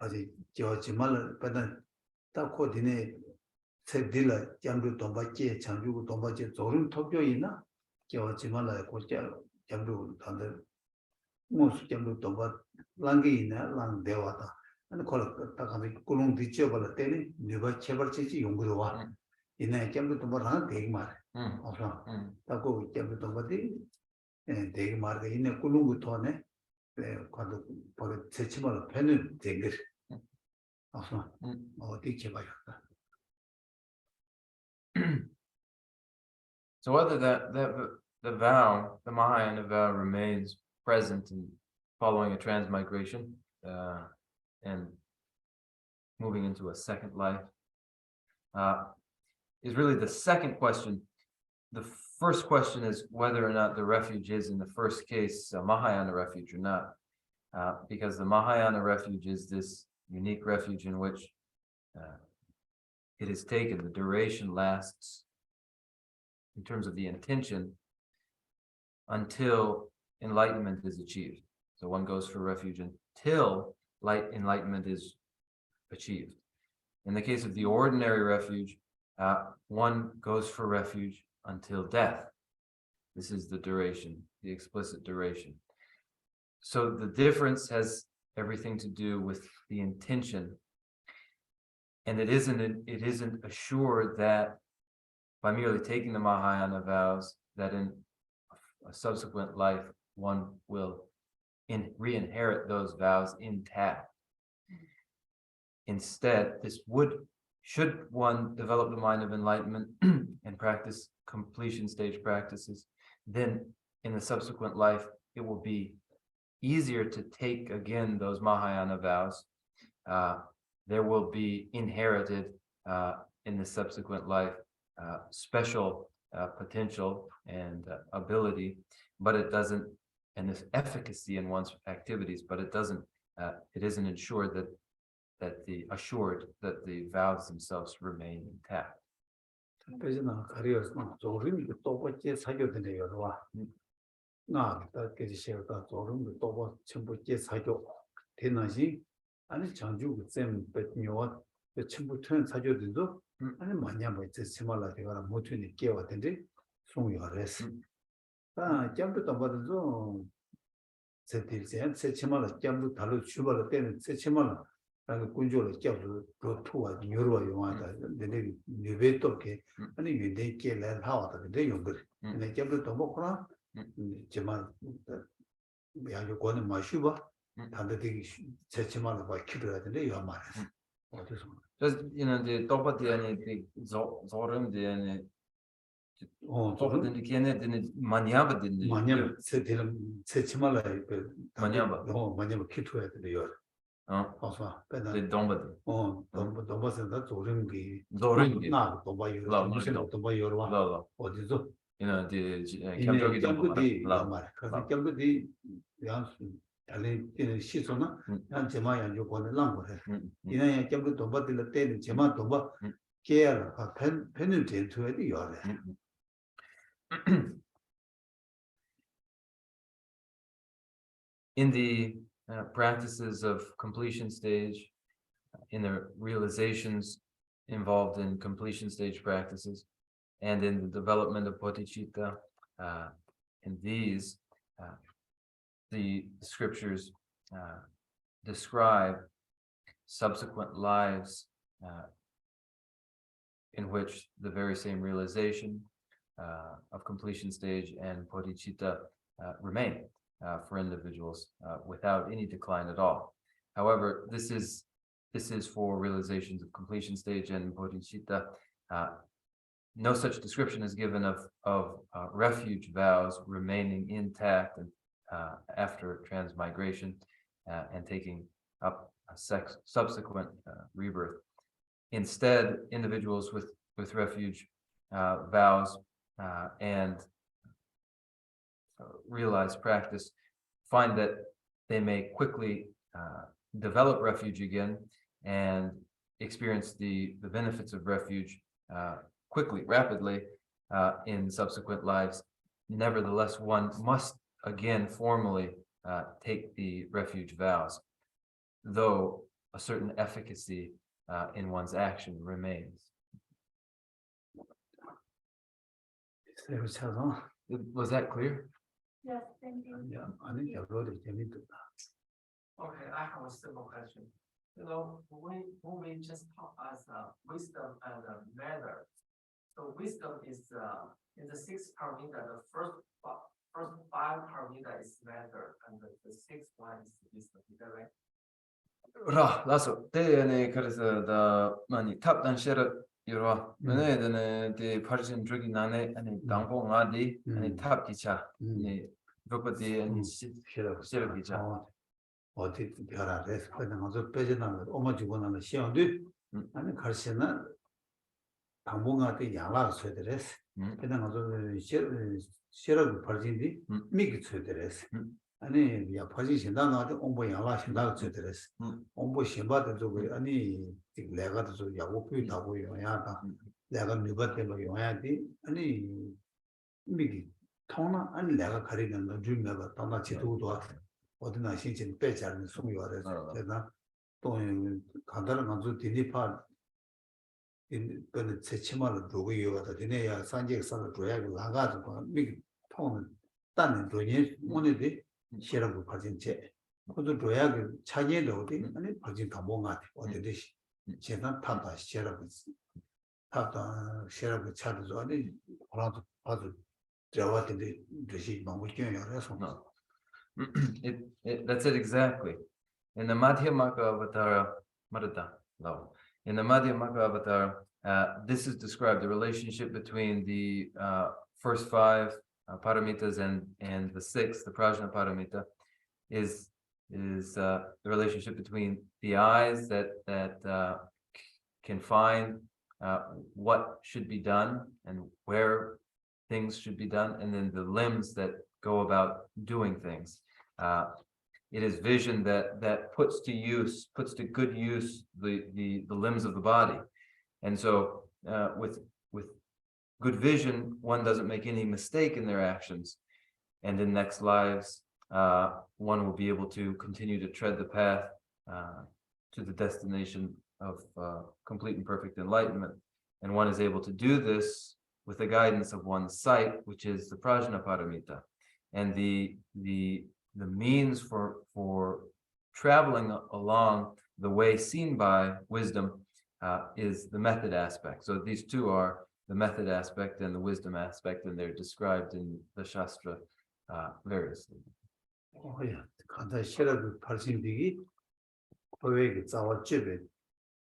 B: 아직 저지말 받은 딱 코디네 세딜라 장도 동바께 장주고 동바께 조름 토표 있나? 저지말라 고자 장도 단들 무슨 장도 동바 랑게 있나? 랑 대화다. 아니 콜 딱하면 꿀ung 뒤쳐 벌 때니 누가 채벌치지 용구로 와. 이내 장도 동바랑 되게 말. 어서 딱고 장도 동바디 되게 말게 이내 꿀ung부터네. 과도 벌 제치말 배는 되게 어서 어디 개발했다.
A: So whether the vow, the Mahayana vow, remains present in following a transmigration and moving into a second life is really the second question. The first question is whether or not the refuge is, in the first case, a Mahayana refuge or not, because the Mahayana refuge is this unique refuge in which it is taken. The duration lasts, in terms of the intention, until enlightenment is achieved. So one goes for refuge until enlightenment is achieved. In the case of the ordinary refuge, one goes for refuge until death. This is the duration, the explicit duration. So the difference has everything to do with the intention. And it isn't assured that by merely taking the Mahayana vows that in a subsequent life one will re-inherit those vows intact. Instead, should one develop the mind of enlightenment and practice completion stage practices, then in the subsequent life it will be easier to take again those Mahayana vows. There will be inherited in the subsequent life special potential and ability, but it doesn't, and this efficacy in one's activities, but it isn't ensured that the vows themselves remain intact.
B: 배진아 가리어서 조림이 또 번째 사교되네 여러와. 나 그게 시작다 조림도 또 번째 사교 되나지 아니 장주 쌤 배뇨와 전부 트는 사교들도 아니 뭐냐 뭐 이제 심할라 되거나 못으니 깨웠던데 송유하랬어. 아 점부터 받아서 세tilse 세치말라 점부 달로 출발할 때는 세치말라 그 군조를 껴서 그 투와 유로와 용하다 근데 유배 또게 아니 유대 깨를 하와다 근데 용들 근데 점부 또 먹거나 제만 야요 거는 마시바 단대되기 세치말라 봐 키려야 되는데 요 말이야 어디서
A: Just, the topati and the zorum, the topati, the kenneth, and maniaba didn't.
B: 마냥 세치말라 그
A: 마냐바.
B: 마냐바 키토야 돼요 어서 빼다
A: The dombati.
B: 넘버서다 조름기
A: Zoringi.
B: 나 도바이로 무슨 도바이로 와
A: Lala.
B: 어디서
A: The
B: 이네
A: Kamjogi
B: 점부디
A: Lala.
B: 말 그래서 점부디 양수 달리 때는 시소나 한 제마야 요거는 랑거래 이네 점부 도바들 때는 제마 도바 깨알 펜을 제투에 요래
A: In the practices of completion stage, in the realizations involved in completion stage practices, and in the development of bodhicitta, in these, the scriptures describe subsequent lives in which the very same realization of completion stage and bodhicitta remain for individuals without any decline at all. However, this is for realizations of completion stage and bodhicitta. No such description is given of refuge vows remaining intact and after transmigration and taking up a subsequent rebirth. Instead, individuals with refuge vows and realized practice find that they may quickly develop refuge again and experience the benefits of refuge quickly, rapidly in subsequent lives. Nevertheless, one must again formally take the refuge vows, though a certain efficacy in one's action remains. Was that clear?
C: Yes, thank you.
B: 아니 여러분들 재밌다.
D: Okay, I have a simple question. When we just talk as wisdom and matter, so wisdom is in the sixth paramita, the first five paramita is matter, and the sixth one is wisdom. Is that right?
A: Lasso, te 그래서 the 많이 탑단 쉐르 이러 너네들은 그 퍼진 drug이 나네 아니 당봉아디 아니 탑 기차 아니 그것이 아니 쉐르 기차
B: 어디 별아래서 그냥 아주 빼지나는 어머 주고나는 시험도 아니 가르치는 당봉한테 양락을 쳐드렸어. 그냥 아주 쉐르 퍼진디 미기 쳐드렸어. 아니 야 퍼진 신다나도 엄보 양락 신다고 쳐드렸어. 엄보 신바도 저거 아니 내가도 저 야고피 다고 용야다. 내가 누가때로 용야디 아니 미기 통나 아니 내가 가리는 너 주면가 당나 지도도 어디나 신진 빼자는 송유하래서 제가 또 간단한 간주 디디파 그 세치마를 두고 이어가다 되네야 산지에서 줘야 그 나가지고 미 통은 딴는 돈이 오늘이 싫어고 가진체 그것도 줘야 그 차지에도 어디 아니 가진 다 뭔가 어디듯이 제가 타다 싫어고 타다 싫어고 차도 아니 그러도 아주 저한테 드시 너무 중요해서
A: That's it exactly. In the Madhyamaka Avatara, in the Madhyamaka Avatara, this is described, the relationship between the first five paramitas and the sixth, the Prajna Paramita, is the relationship between the eyes that can find what should be done and where things should be done, and then the limbs that go about doing things. It is vision that puts to good use the limbs of the body. And so with good vision, one doesn't make any mistake in their actions. And in next lives, one will be able to continue to tread the path to the destination of complete and perfect enlightenment. And one is able to do this with the guidance of one's sight, which is the prajna paramita. And the means for traveling along the way seen by wisdom is the method aspect. So these two are the method aspect and the wisdom aspect, and they're described in the Shastra variously.
B: 야, 간다 싫어도 발신되기 거기에 자와집에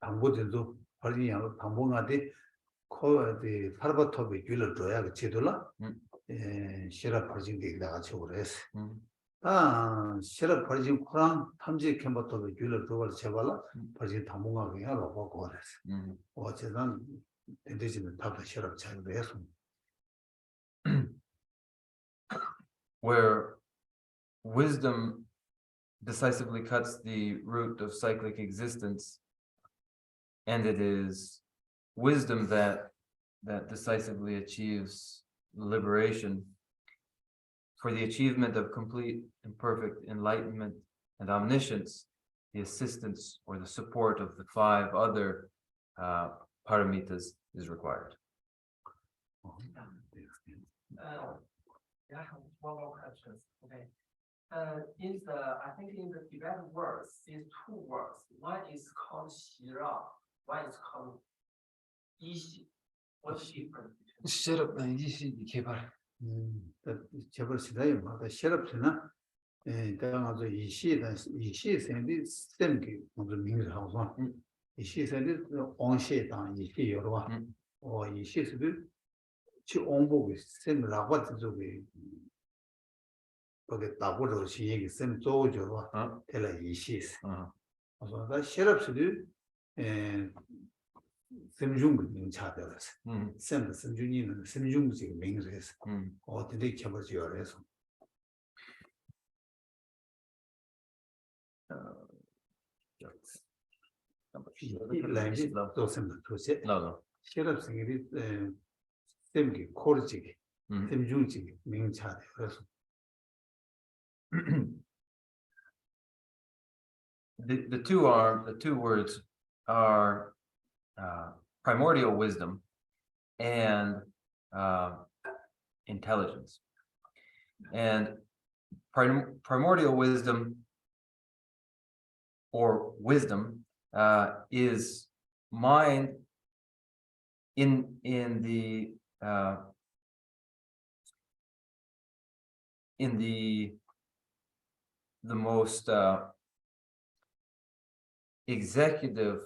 B: 당고들도 발신하고 당봉하되 코에 파르바토비 줄을 줘야 그 제도라 싫어 발신되기 나가지고 그래서 싫어 발신 코랑 탐지 캠버토비 줄을 줘서 제발라 발신 당봉하고 하라고 그래서 어쨌든 대대지는 답도 싫어 잘 돼서
A: Where wisdom decisively cuts the root of cyclic existence, and it is wisdom that decisively achieves liberation. For the achievement of complete and perfect enlightenment and omniscience, the assistance or the support of the 5 other paramitas is required.
D: I have one more question. Okay. I think in the Tibetan words, these 2 words. One is called Shira, one is called Ishi. What's the difference?
A: Shirab and Yishi 개발.
B: 제발 시다이 마다 싫었으나 내가 이시 생디 스템기 먼저 민주하고 이시 생디 온시 당 이시 여러와 이시스도 치 온보고 셈라고 저기 거기 다고로 시행이 셈 조조와 될라 이시스 그래서 나 싫었으도 셈중 민차되었어 셈 셈중이는 셈중 지금 민주에서 어떻게 쳐버지요 그래서
A: No.
B: 실업생들이 셈기 코르지기 셈중지기 민차돼 그래서
A: the two words are primordial wisdom and intelligence. And primordial wisdom or wisdom is mind in the most executive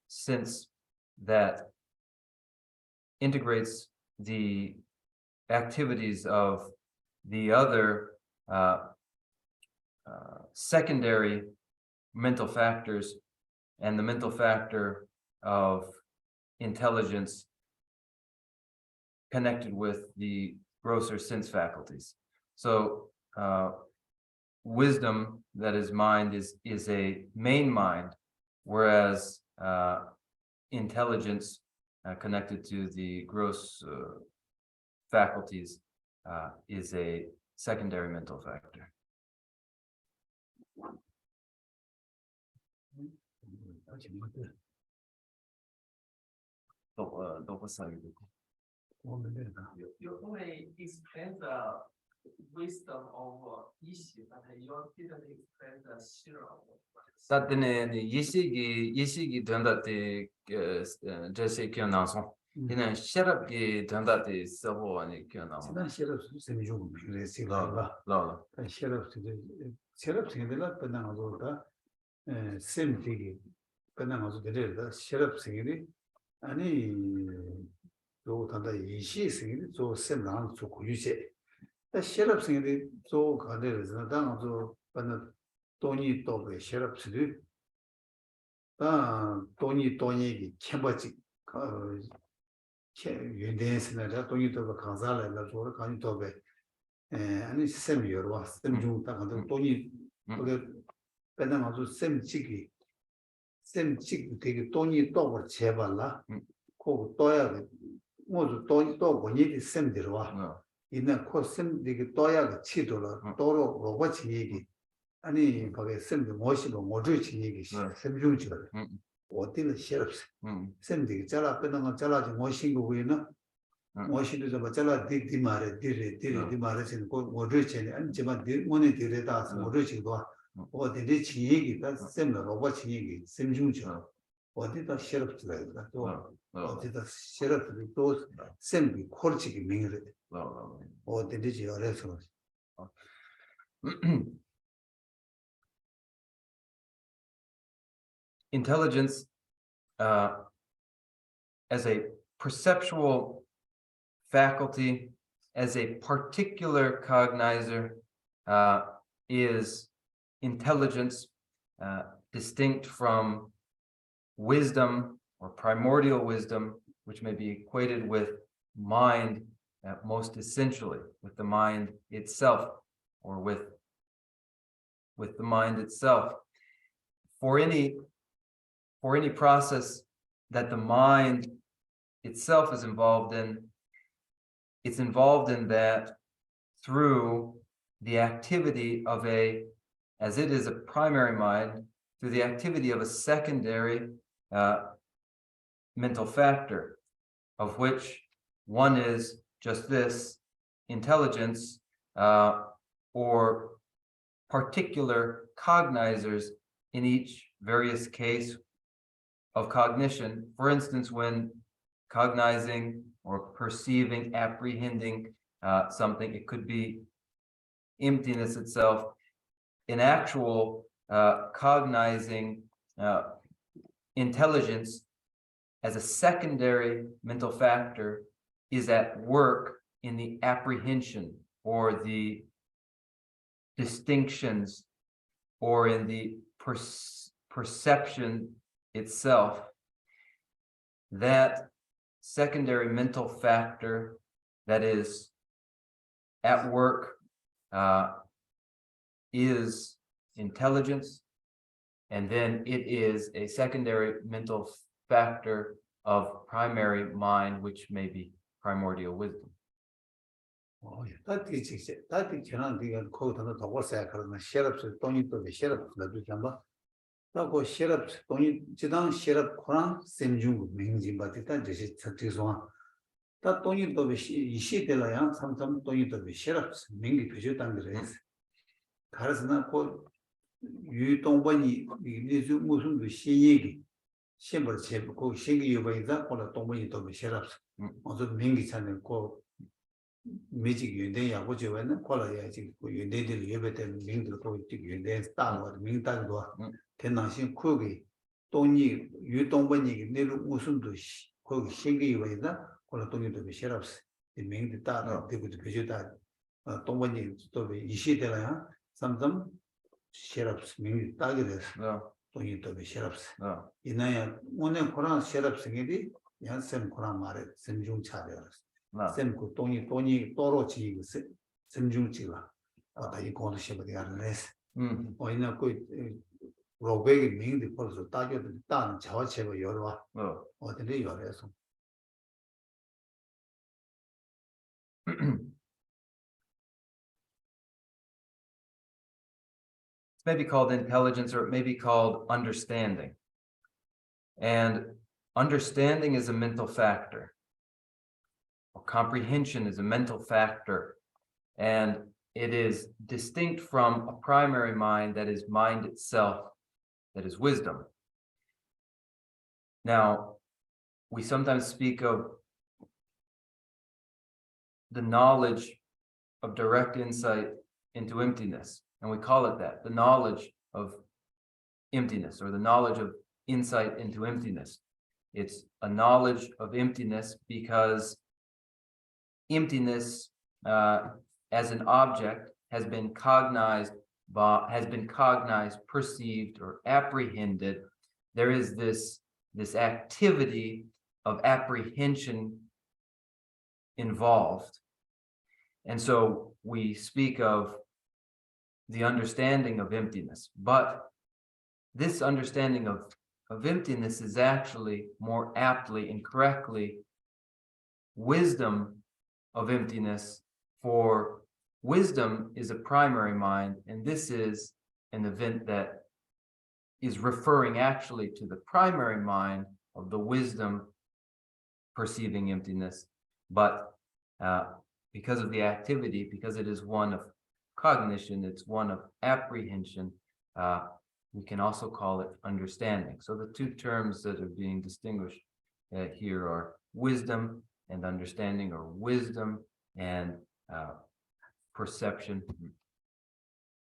A: sense that integrates the activities of the other secondary mental factors and the mental factor of intelligence connected with the grosser sense faculties. So wisdom, that is mind, is a main mind, whereas intelligence connected to the gross faculties is a secondary mental factor.
D: You only explain the wisdom of Ishi, but you didn't explain the Shira.
A: 사드네 이시기 된다때 제시 기억나서 이는 셔럽기 된다때 서버 아니 기억나서
B: 지난 실업 셈중 그래서가 실업생들라 끝나고다 셈되기 끝나고 되려다 실업생들이 아니 또 단다 이시생들이 또 셈랑 또 고유세 실업생들이 또 가려서 당도 받는 돈이 또 실업들이 돈이 켐버지 유대에서나 돈이 또 강사를 저를 간이 또 아니 셈이요 셈중 당도 돈이 그게 빼나가서 셈찍이 되게 돈이 또 제발라 코 또야 모두 또 본인이 셈들어
A: no,
B: 이는 코 셈들이 또야 치도로 또로 로봇이 얘기 아니 거기 셈들 뭐시로 모두 얘기 셈중지로 어디는 싫었어 셈들이 잘라 끊는 건 잘라지 뭐 신고고는 뭐시도 좀 잘라 디디 말에 디디 말에서 그 모두 전에 아니지만 뭐는 디레다서 모두 지도 어디에 얘기가 셈을 로봇이 얘기 셈중지로 어디다 싫었어요 또 어디다 싫었을 또 셈비 콜치기 명을 어디지 어려서
A: intelligence as a perceptual faculty, as a particular cognizer, is intelligence distinct from wisdom or primordial wisdom, which may be equated with mind most essentially, with the mind itself, or with the mind itself. For any process that the mind itself is involved in, it's involved in that through the activity of as it is a primary mind, through the activity of a secondary mental factor, of which one is just this intelligence or particular cognizers in each various case of cognition. For instance, when cognizing or perceiving, apprehending something, it could be emptiness itself. In actual cognizing intelligence as a secondary mental factor is at work in the apprehension or the distinctions or in the perception itself. That secondary mental factor that is at work is intelligence, and then it is a secondary mental factor of primary mind, which may be primordial wisdom.
B: 다들 지난 뒤에 거기서 더 고생 그러면 셰럽스 돈이 또 셰럽스도 잠바 하고 셰럽스 돈이 지당 셰럽 코랑 셈중 명진 받다 이제 저기서 다 돈이 또 이시들어야 삼삼 돈이 또 셰럽스 명기 표시 단계에서 가르스나 고 유동번이 이제 무슨 그 시얘기 심벌 제고 그 신기 요바이자 콜라 동번이 또 셰럽스 어서 명기 찾는 고 매직 유대야 보지는 콜라야 지금 그 유대들 예배때 명들 또 유대 땅을 명단도 대나신 크기 돈이 유동번이 내로 무슨 도시 거기 신기 요바이자 콜라 돈이 또 셰럽스 이 명들 따라 되고 표시다 동번이 또 이시되라야 삼삼 셰럽스 명이 따게 됐어. 돈이 또 셰럽스. 이나야 오늘 코란 셰럽스게디 양쌤 코란 말에 sem중 차려서. 쌤 그 돈이 또로지 이거 sem중지가. 다 이거는 셰버디 알레스. 어이나 그 로베기 명이 벌써 따져도 따는 자와체가 열와. 어디에 열어서.
A: May be called intelligence, or it may be called understanding. And understanding is a mental factor. Or comprehension is a mental factor. And it is distinct from a primary mind that is mind itself, that is wisdom. Now, we sometimes speak of the knowledge of direct insight into emptiness. And we call it that, the knowledge of emptiness, or the knowledge of insight into emptiness. It's a knowledge of emptiness because emptiness as an object has been cognized, perceived, or apprehended. There is this activity of apprehension involved. And so we speak of the understanding of emptiness, but this understanding of of emptiness is actually more aptly and correctly wisdom of emptiness, for wisdom is a primary mind, and this is an event that is referring actually to the primary mind of the wisdom perceiving emptiness. But because of the activity, because it is one of cognition, it's one of apprehension, we can also call it understanding. So the two terms that are being distinguished here are wisdom and understanding, or wisdom and perception.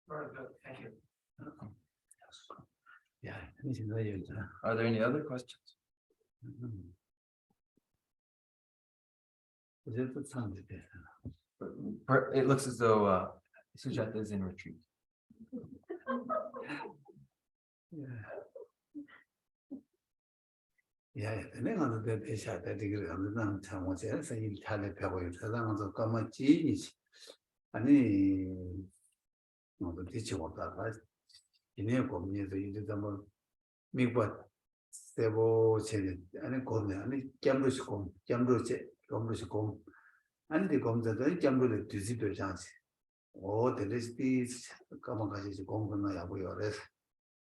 D: Very good, thank you.
B: 야, 현신도 여자.
A: Are there any other questions?
B: 어제도 참 됐어.
A: It looks as though Sujata is in retreat.
B: 야, 내가 너한테 대샤다 되기를 하는 참 어제서 일 잘해 배워요. 세상에서 까마지니지. 아니 뭐도 뒤치 못하다. 이내 고민에서 이제 뭐 미국 세보 제 아니 고민 아니 겸루시고 겸루시고 아니 검자도 겸루를 뒤집어 장치. 오 델레스티 까마가지 공부나 야고요. 그래서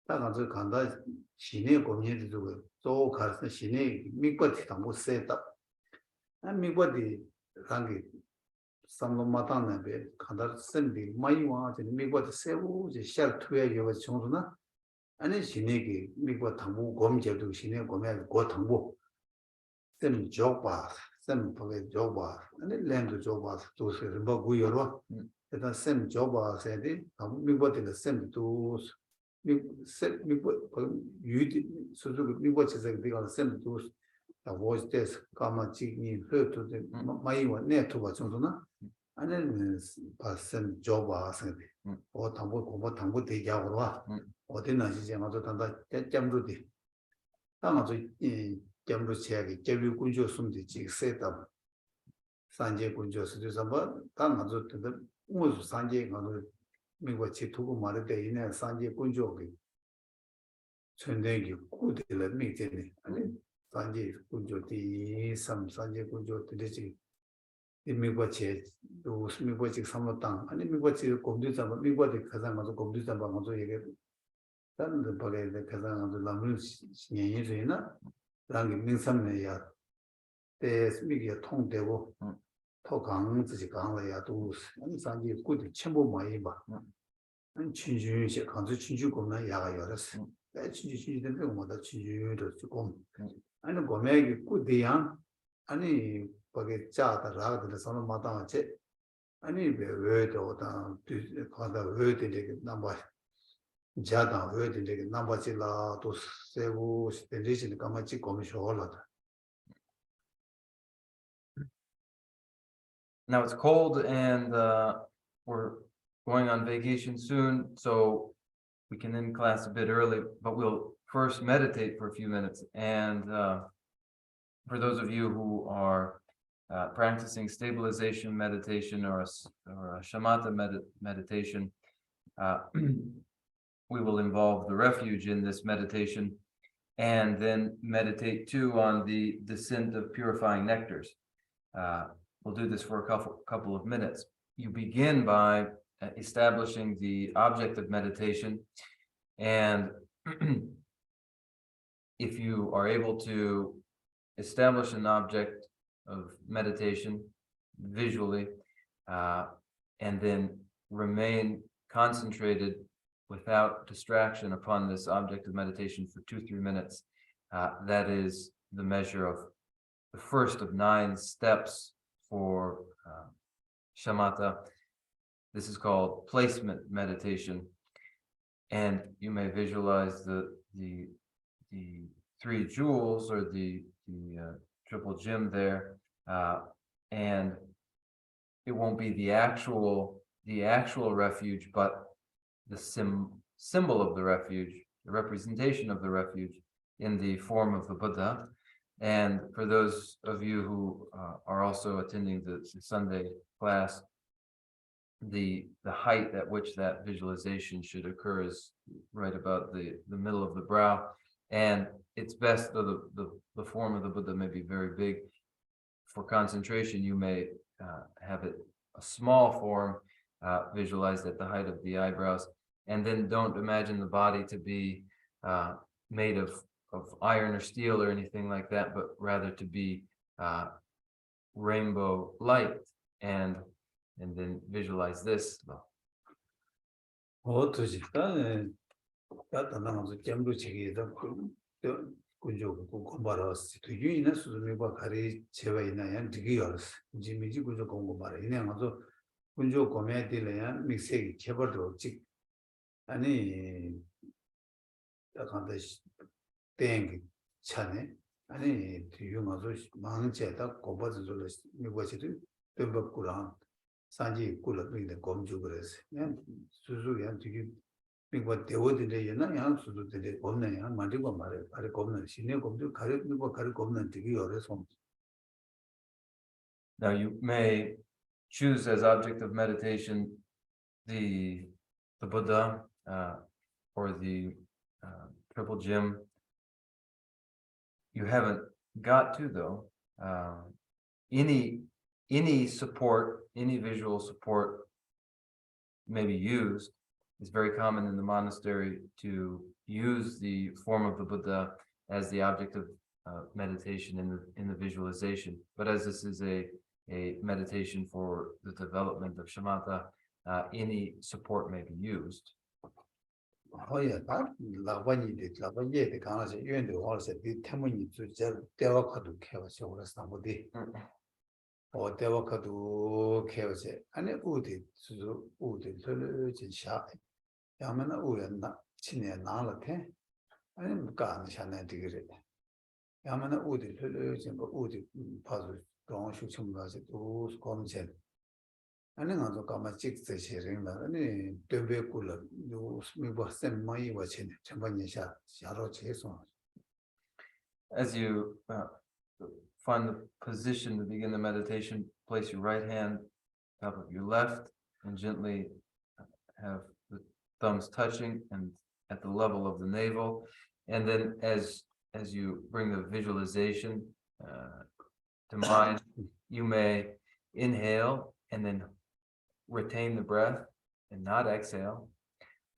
B: 다가서 간다 시내 고민에도 또 가서 시내 미국에 당고 세다. 아 미국에 관계 상로마다는 배 간다 선비 많이 와서 미국에 세고 이제 샤 투에 여가 정도나 아니 시내기 미국 당고 검제도 시내 고민 고 당고 쌤 줘봐 쌤 보게 줘봐 아니 랜드 줘봐 도스 뭐 구여로 일단 쌤 줘봐 세디 미국에 쌤도 미국 유디 소속 미국 제작 비가 쌤도 다 voice test 까마지니 흐도 많이 왔네 투바 정도나 아니는 봤음 줘봐 세디 어 당고 공부 당고 대기하고 와 어디나 이제 맞아 단다 점도디 당아서 이 점도 체하기 개비 군조 숨지 세다 산제 군조 수도서 뭐 당아서 또 무슨 산제 가서 미국 지도고 말할 때 이내 산제 군조기 전대기 꾸들을 미제네 아니 산제 군조디 산제 군조 되지 미국 제도 미국 지 삼로당 아니 미국 지 공부자 미국에 가서 가서 공부자 방도 얘기 다른 바에 가서 가서 남을 신행이잖아 랑이 민삼내야 때 미국에 통되고 더 강지지 강래야 도 아니 산제 꾸들 전부 많이 봐 친주시 강주 친주 공나 야가 열었어. 친주 되는 거마다 친주도 조금 아니 고매기 꾸디양 아니 거기 자다 라들 서는 마다체 아니 왜도 다 가다 왜들이 남바 자다 왜들이 남바지라 또 세고 스텔리진 까마치 고미쇼라다.
A: Now it's cold and we're going on vacation soon, so we can end class a bit early, but we'll first meditate for a few minutes. And for those of you who are practicing stabilization meditation or a shamatha meditation, we will involve the refuge in this meditation, and then meditate too on the descent of purifying nectars. We'll do this for a couple of minutes. You begin by establishing the object of meditation, and if you are able to establish an object of meditation visually, and then remain concentrated without distraction upon this object of meditation for 2-3 minutes, that is the measure of the first of 9 steps for shamatha. This is called placement meditation, and you may visualize the 3 jewels or the triple gem there, and it won't be the actual refuge, but the symbol of the refuge, the representation of the refuge in the form of the Buddha. And for those of you who are also attending the Sunday class, the height at which that visualization should occur is right about the middle of the brow. And it's best, though the form of the Buddha may be very big. For concentration, you may have it a small form, visualized at the height of the eyebrows, and then don't imagine the body to be made of iron or steel or anything like that, but rather to be rainbow light, and then visualize this.
B: 어떠지? 나는 나타나면서 점도 체계에다 군조 공부하러서 뒤에 수준과 가리 제가 있나요? 되게 알았어. 지미지 군조 공부 말아. 이냥 가서 군조 고매들이야 믹스에 개발도 직 아니 약간 땡 차네. 아니 뒤에 가서 망제다 고바즈를 미고지도 덤벅구랑 산지 꿀을 검주 그래서 그냥 수수야 되게 미국 대원들이 옛날에 수수들이 없네. 만들고 말해. 가리 없는 신의 검주 가리 미국 가리 없는 되게 어려서.
A: Now you may choose as object of meditation the Buddha or the triple gem. You haven't got to, though. Any support, any visual support may be used. It's very common in the monastery to use the form of the Buddha as the object of meditation in the visualization. But as this is a meditation for the development of shamatha, any support may be used.
B: 야, 나 라반이데 강아지 유엔도 와서 이 태문이 주제 대화카도 캐와서 그래서 뭐디. 대화카도 캐와서 아니 우디 수수 우디 설지 샤. 야만은 우연나 친에 나라테. 아니 뭐가 샤네 되게. 야만은 우디 설지 뭐 우디 파도 동 수침가서 또 검색. 아니 가서 가만 찍듯이 시행나 아니 되베꿀 요 미버 셈마이 와체네 전반이샤 야로 제소.
A: As you find the position to begin the meditation, place your right hand on top of your left and gently have the thumbs touching and at the level of the navel. And then as you bring the visualization to mind, you may inhale and then retain the breath and not exhale,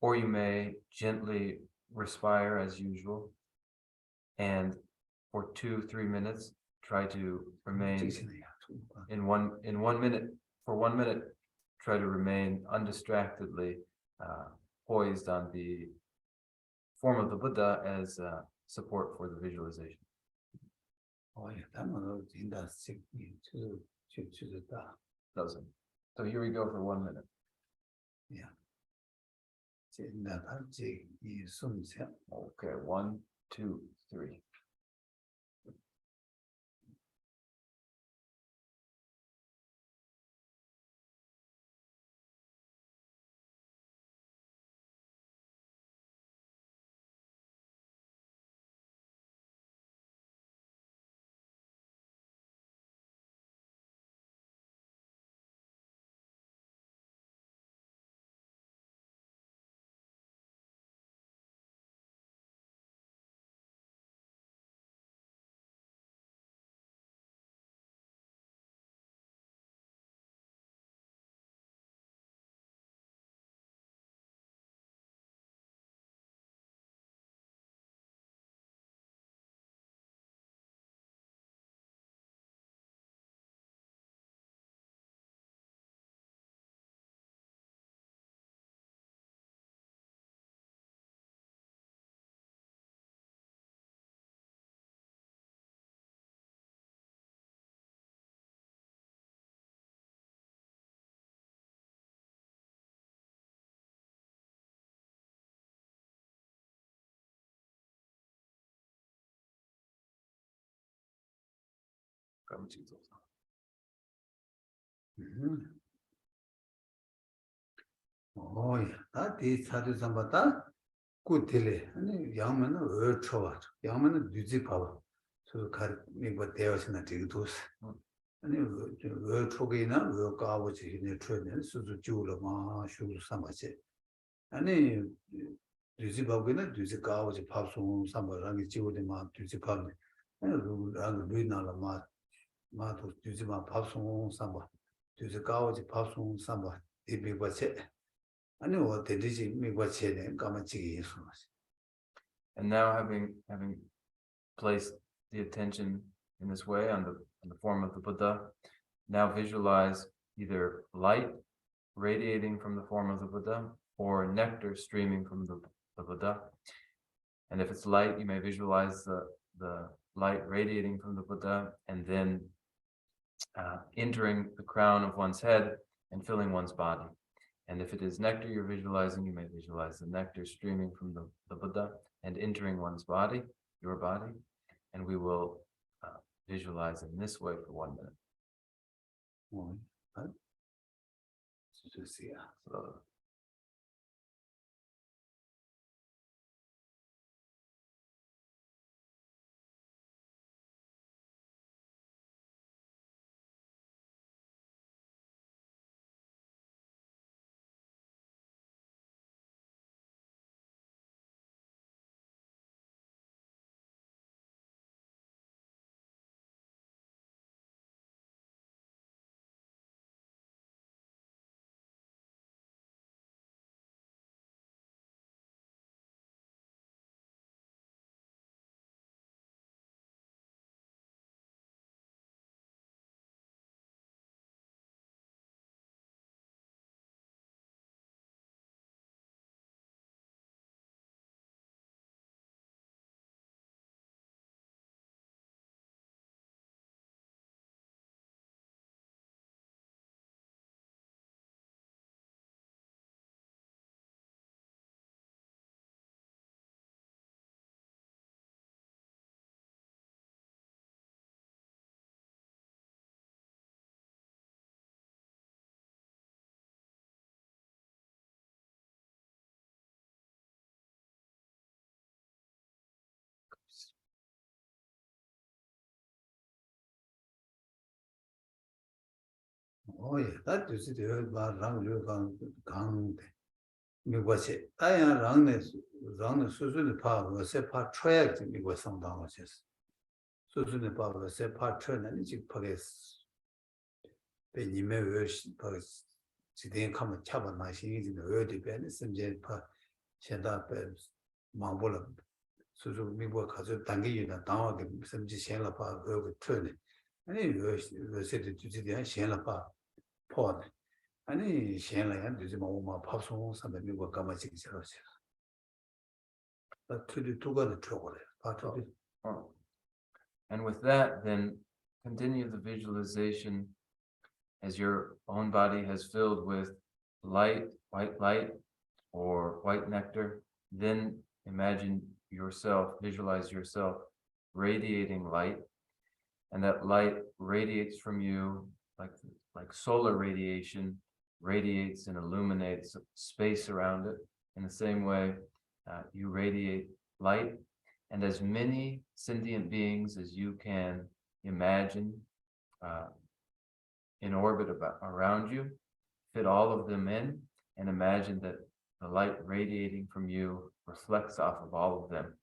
A: or you may gently respire as usual, and for 2-3 minutes try to remain in 1 minute. For 1 minute, try to remain undistractedly poised on the form of the Buddha as support for the visualization. Doesn't. So here we go for 1 minute.
B: Yeah.
A: Okay, 1, 2, 3.
B: 나디 사주 삼바다 꾸딜레 아니 양면은 어초와 양면은 뉴지 봐봐. 저 가리 뭐 대화시나 되게 도스. 아니 어초게나 어가버지네 트레는 수수 주로 마 슈루 삼바지. 아니 Duzi Babina, Duzi Kawaji Papsum, Samba Rangi Chivodima, Duzi Pabni, and Rangi Luna Lama, Matu, Duzima Papsum, Samba, Duzi Kawaji Papsum, Samba, Ibi Bache. I know what they did, me what's here, and Kamachi is.
A: And now having placed the attention in this way on the form of the Buddha, now visualize either light radiating from the form of the Buddha or nectar streaming from the Buddha. And if it's light, you may visualize the light radiating from the Buddha and then entering the crown of one's head and filling one's body. And if it is nectar you're visualizing, you may visualize the nectar streaming from the Buddha and entering one's body, your body. And we will visualize in this way for 1 minute. So,
B: Oh, yeah, that is the Rang Lugang Gang. Me was it. I am Rang Susan Park was a part track, me was some damages. Susan Park was a part train and it's Paris. When you may wish, Paris, she didn't come and chop my things in the early bed, some jet per Shanda Mambola. Susan me work as a tangy in a dog, some Shella Park over turning. And it was said to the Shella Park. Port. 아니 시행을 되지 뭐 밥송 선배 미국 가마지 싫어서. 그 두가는 trouble.
A: and with that, then continue the visualization as your own body has filled with light, white light, or white nectar. Then imagine yourself, visualize yourself radiating light, and that light radiates from you like solar radiation radiates and illuminates space around it. In the same way, you radiate light, and as many sentient beings as you can imagine in orbit around you, fit all of them in, and imagine that the light radiating from you reflects off of all of them.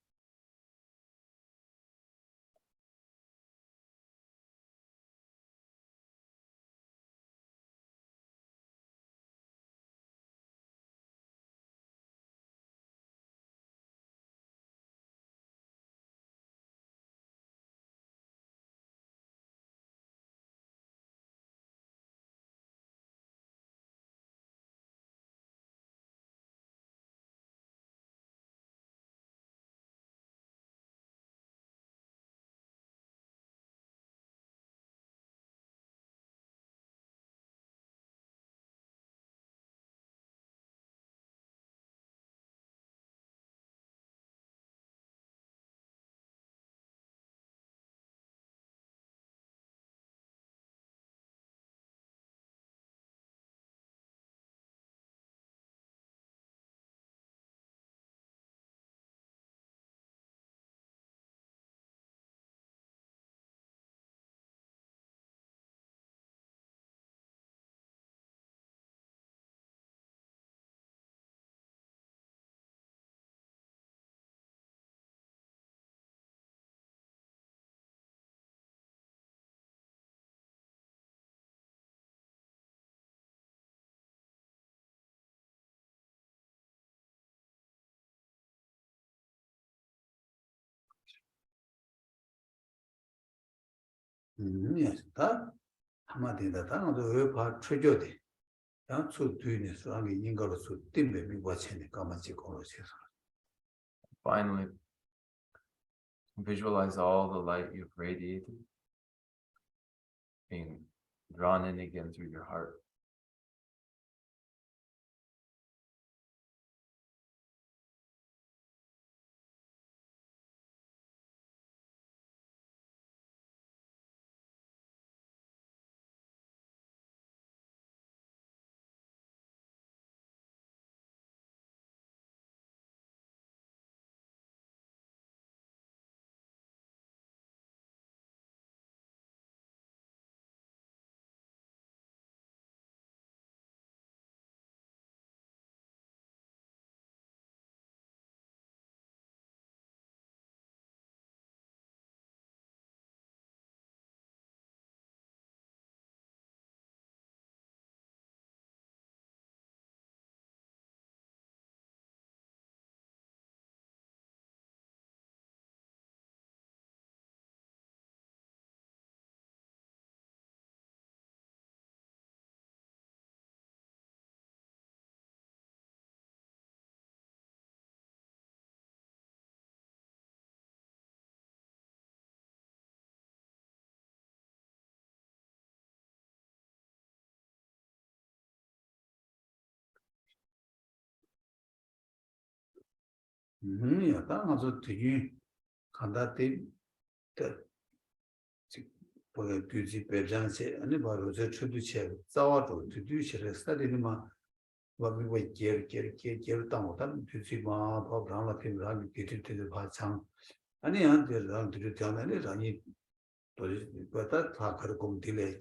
B: Yes, that Hamadi that I know the part tragedy. Yang Tsu Duni, so I mean, Ingo to Timbe, me watching the Kamachi Kolosis.
A: Finally, visualize all the light you've radiated being drawn in again through your heart.
B: Yeah, that also to you, Kandati, the beauty Bejanse, and about the Truduche, Zawato, to do she studied him. What we were get down, to see my program of him running to the Pachang. And he hunted around to the town and it, but that Takar come delay.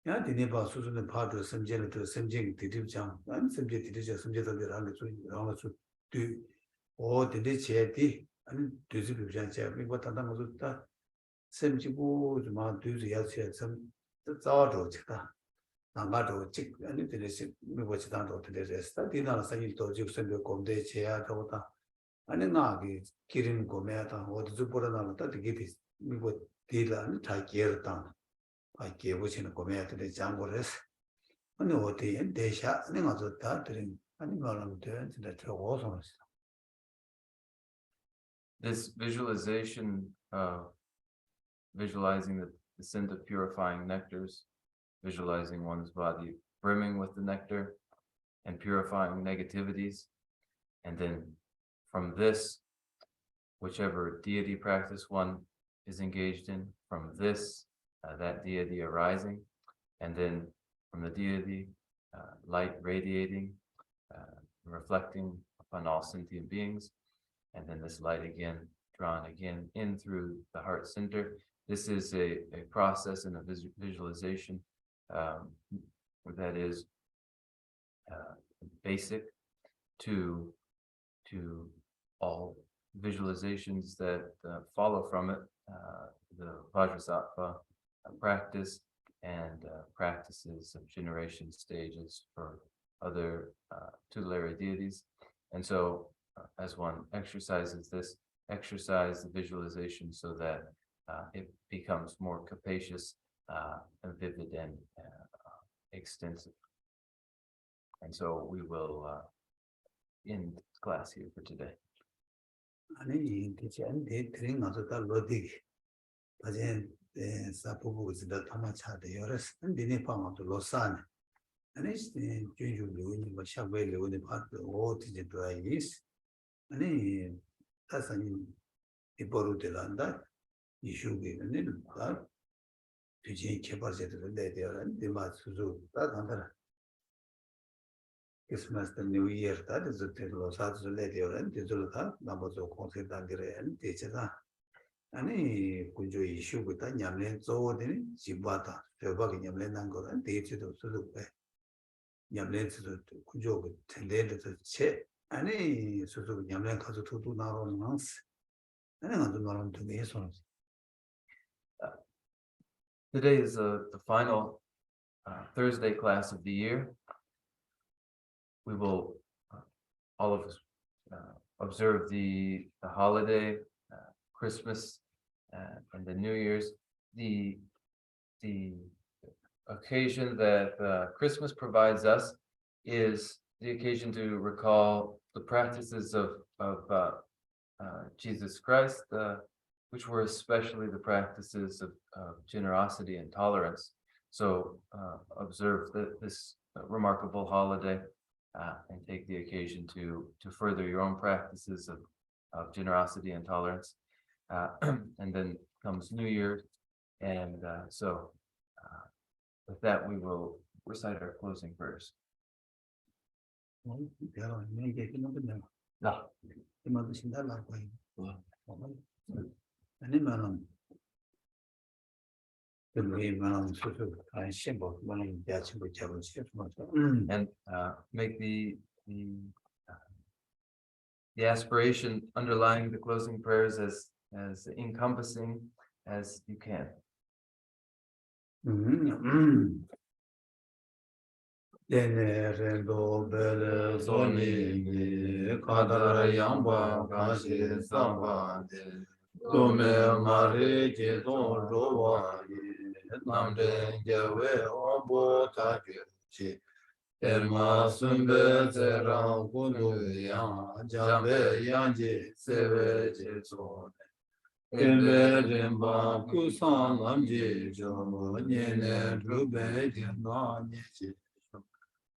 B: Yeah, the neighbor Susan part of some janitor, some jing, the deep jam, and some jet teacher, some jet of the run to do. Or the ditch, and do the Bejan, what Adam was that. Some people, the man do the other, some that's all. 나가도 직 아니 되지 뭐지 단도 되지 스타디나 사실 또 지금 공대 제야 더다 아니 나기 기린 고매다 어디서 보러 나왔다 되게 뭐 딜안 다 기르다 아 기부치는 고매야 되지 장고레스 아니 어디 대샤 내가 좋다 드린 아니 말하면 돼 진짜 저거서
A: This visualization of visualizing the scent of purifying nectars, visualizing one's body brimming with the nectar and purifying negativities. And then from this, whichever deity practice one is engaged in, from this, that deity arising, and then from the deity, light radiating, reflecting upon all sentient beings, and then this light again, drawn again in through the heart center. This is a process and a visualization that is basic to all visualizations that follow from it, the Bodhisattva practice and practices of generation stages for other tutelary deities. And so as one exercises this, exercise the visualization so that it becomes more capacious and vivid and extensive. And so we will end class here for today.
B: 아니 대체 안 드린 가서 다 로디 바제 사포부스다 타마차데 여러스 근데네 방어도 로산 아니 준주로 뭐 샤벨로 네 파트 오티제 도아이스 아니 타사니 이보루데란다 이슈게는 다 뒤지 개발제도 내대어는 디마 수주 다 간다 Christmas the New Year that is the table of later and the Zulta, Nabozo concert and the teacher. Any Kujo issue with a Yamlen so then Zibata, Jabak Yamlenango and the to Sulupe. Yamlen to Kujo with tended to check any sort of Yamlen Kazu to do now on months. And I don't know to me.
A: Today is the final Thursday class of the year. We will, all of us, observe the holiday, Christmas, and the New Year's the occasion that Christmas provides us is the occasion to recall the practices of Jesus Christ, which were especially the practices of generosity and tolerance. So observe this remarkable holiday and take the occasion to further your own practices of generosity and tolerance. And then comes New Year. And so with that, we will recite our closing prayers. And make the aspiration underlying the closing prayers as encompassing as you can. Terma sumbe zerang kunu yang jambe yangji sewe jeso Kembe rimba kusan lamji jo nyene rube jina nyeji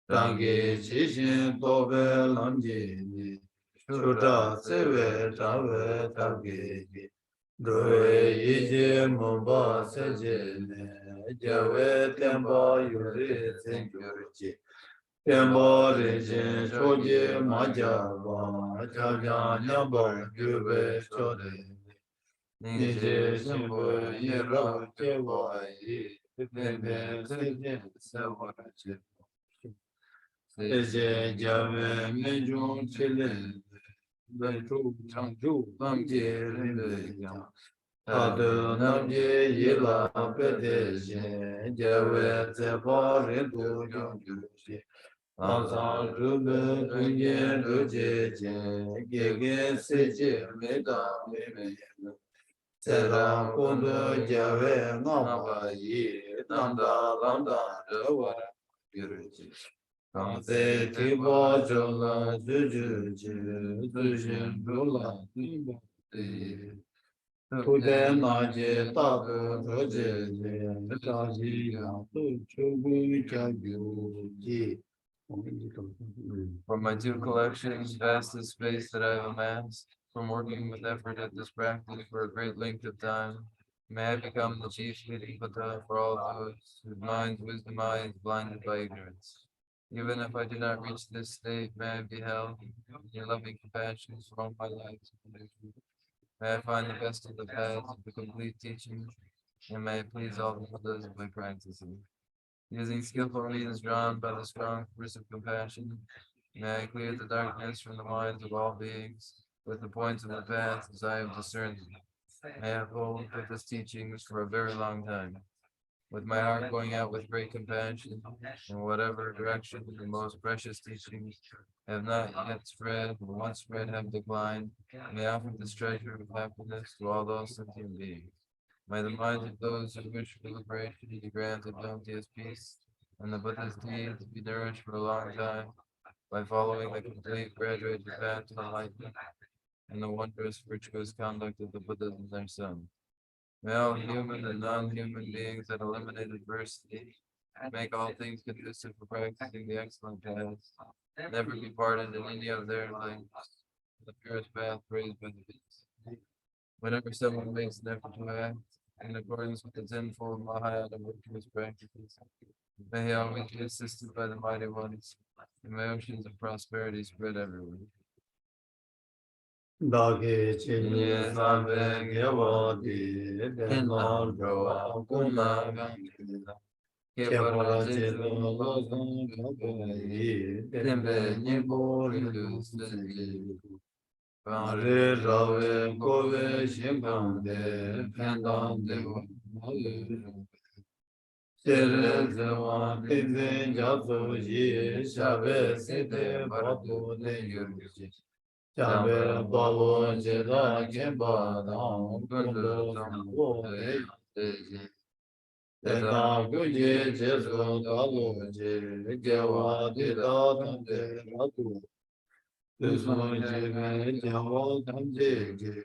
A: Rangi chishin tobe lamji ni Shuta sewe tawe tabgi Doe yiji mumba seje ne Jawe temba yuri zengyurji Tembo rinjin shoji majaba, chabjan nyamba gyube chode. Nije shimbo yira chewa yi, tenbe seje sewa che. Seje jave menjun chile, benchu changju bangje rinbe jam. Tadu namje yila pede jen, jave zeba rindu yongju Ansan rube dunye ruje jen, gege seje meda meme Seram kundu jave ngamba yi, namda lambda rewa gyurji Kamse tiba jola juju ji, dujin rula timba ti Tude naje tabu ruje jen, taji yang tu chubu jagyu ji From my two collections, vast is space that I have amassed, from working with effort at this practice for a great length of time, may I become the chief Bodhisattva for all those whose minds, wisdom eyes blinded by ignorance. Even if I do not reach this state, may I be held in your loving compassion for all my life. May I find the best of the paths of the complete teaching, and may I please all the Buddhas by practicing. Using skillful means drawn by the strong force of compassion, may I clear the darkness from the minds of all beings with the points of the path as I have discerned them. May I hold Buddha's teachings for a very long time, with my heart going out with great compassion in whatever direction the most precious teachings have not yet spread, or once spread have declined. May I offer this treasure of happiness to all those sentient beings. May the minds of those who wish for liberation be granted bounteous peace, and the Buddha's deeds be nourished for a long time by following the complete graduated path to enlightenment and the wondrous virtuous conduct of the Buddhas and their sons. May all human and non-human beings that eliminate adversity make all things conducive for practicing the excellent paths, never be parted in any of their lengths, the purest path praised by the beings. Whenever someone makes an effort to act in accordance with the tenfold Mahayana virtuous practices, may he always be assisted by the mighty ones, and may oceans of prosperity spread everywhere.
B: Dagi chini sambe gewa di denla roa kuna kepara chelo lozon kapayi tembe nipo rindu suji Pare rawe kove shinkande pendan dewa Sere zewa tinzen jazo yi shabe sete batu ne yurji Jambe babo jeda kemba dang kundu zambo de Teta Guji Jesu Dalu Je Gewa Dita Tamde Ratu Tusun Jime Jawa Tamje Je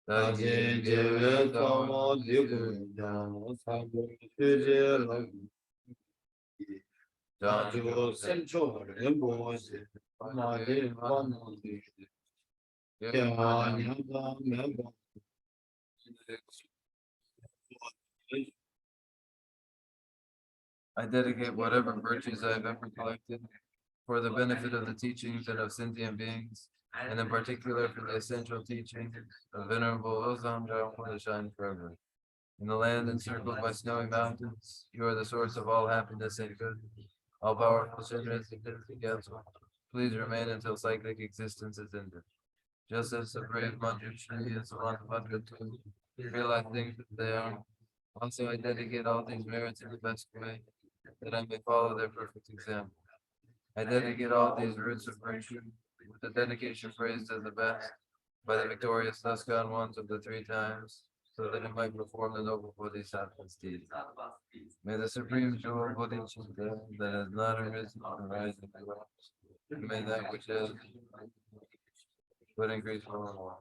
B: Taje Jewe Tawa Digu Jama Sabu Tuje Lagu Janju Sencho Rimbo Je Amade Vanu Kewa Nyanga Meba
A: I dedicate whatever virtues I have ever collected for the benefit of the teachings and of sentient beings, and in particular for the essential teaching of Venerable Losang to shine forever. In the land encircled by snowy mountains, you are the source of all happiness and good. All powerful Shinras together. Please remain until cyclic existence is ended. Just as the brave Manjushri and Samantabhadra too realize things that they are. Also, I dedicate all these merits in the best way, that I may follow their perfect example. I dedicate all these roots of virtue, with the dedication praised as the best, by the victorious Tuscan ones of the three times, so that it might perform the noble Bodhisattva's deed. May the supreme jewel Bodhisattva that has not arisen arise in the world, and may that which is would increase more and more.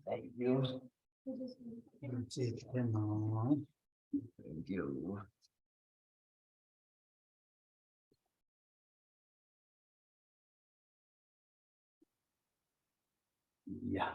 B: Thank you.
A: Thank you.
B: Yeah.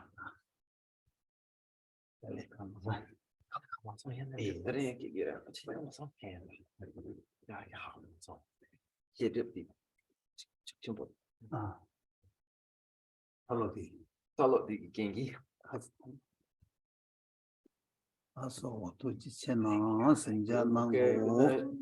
B: Also, to Chichena, Senja Mango.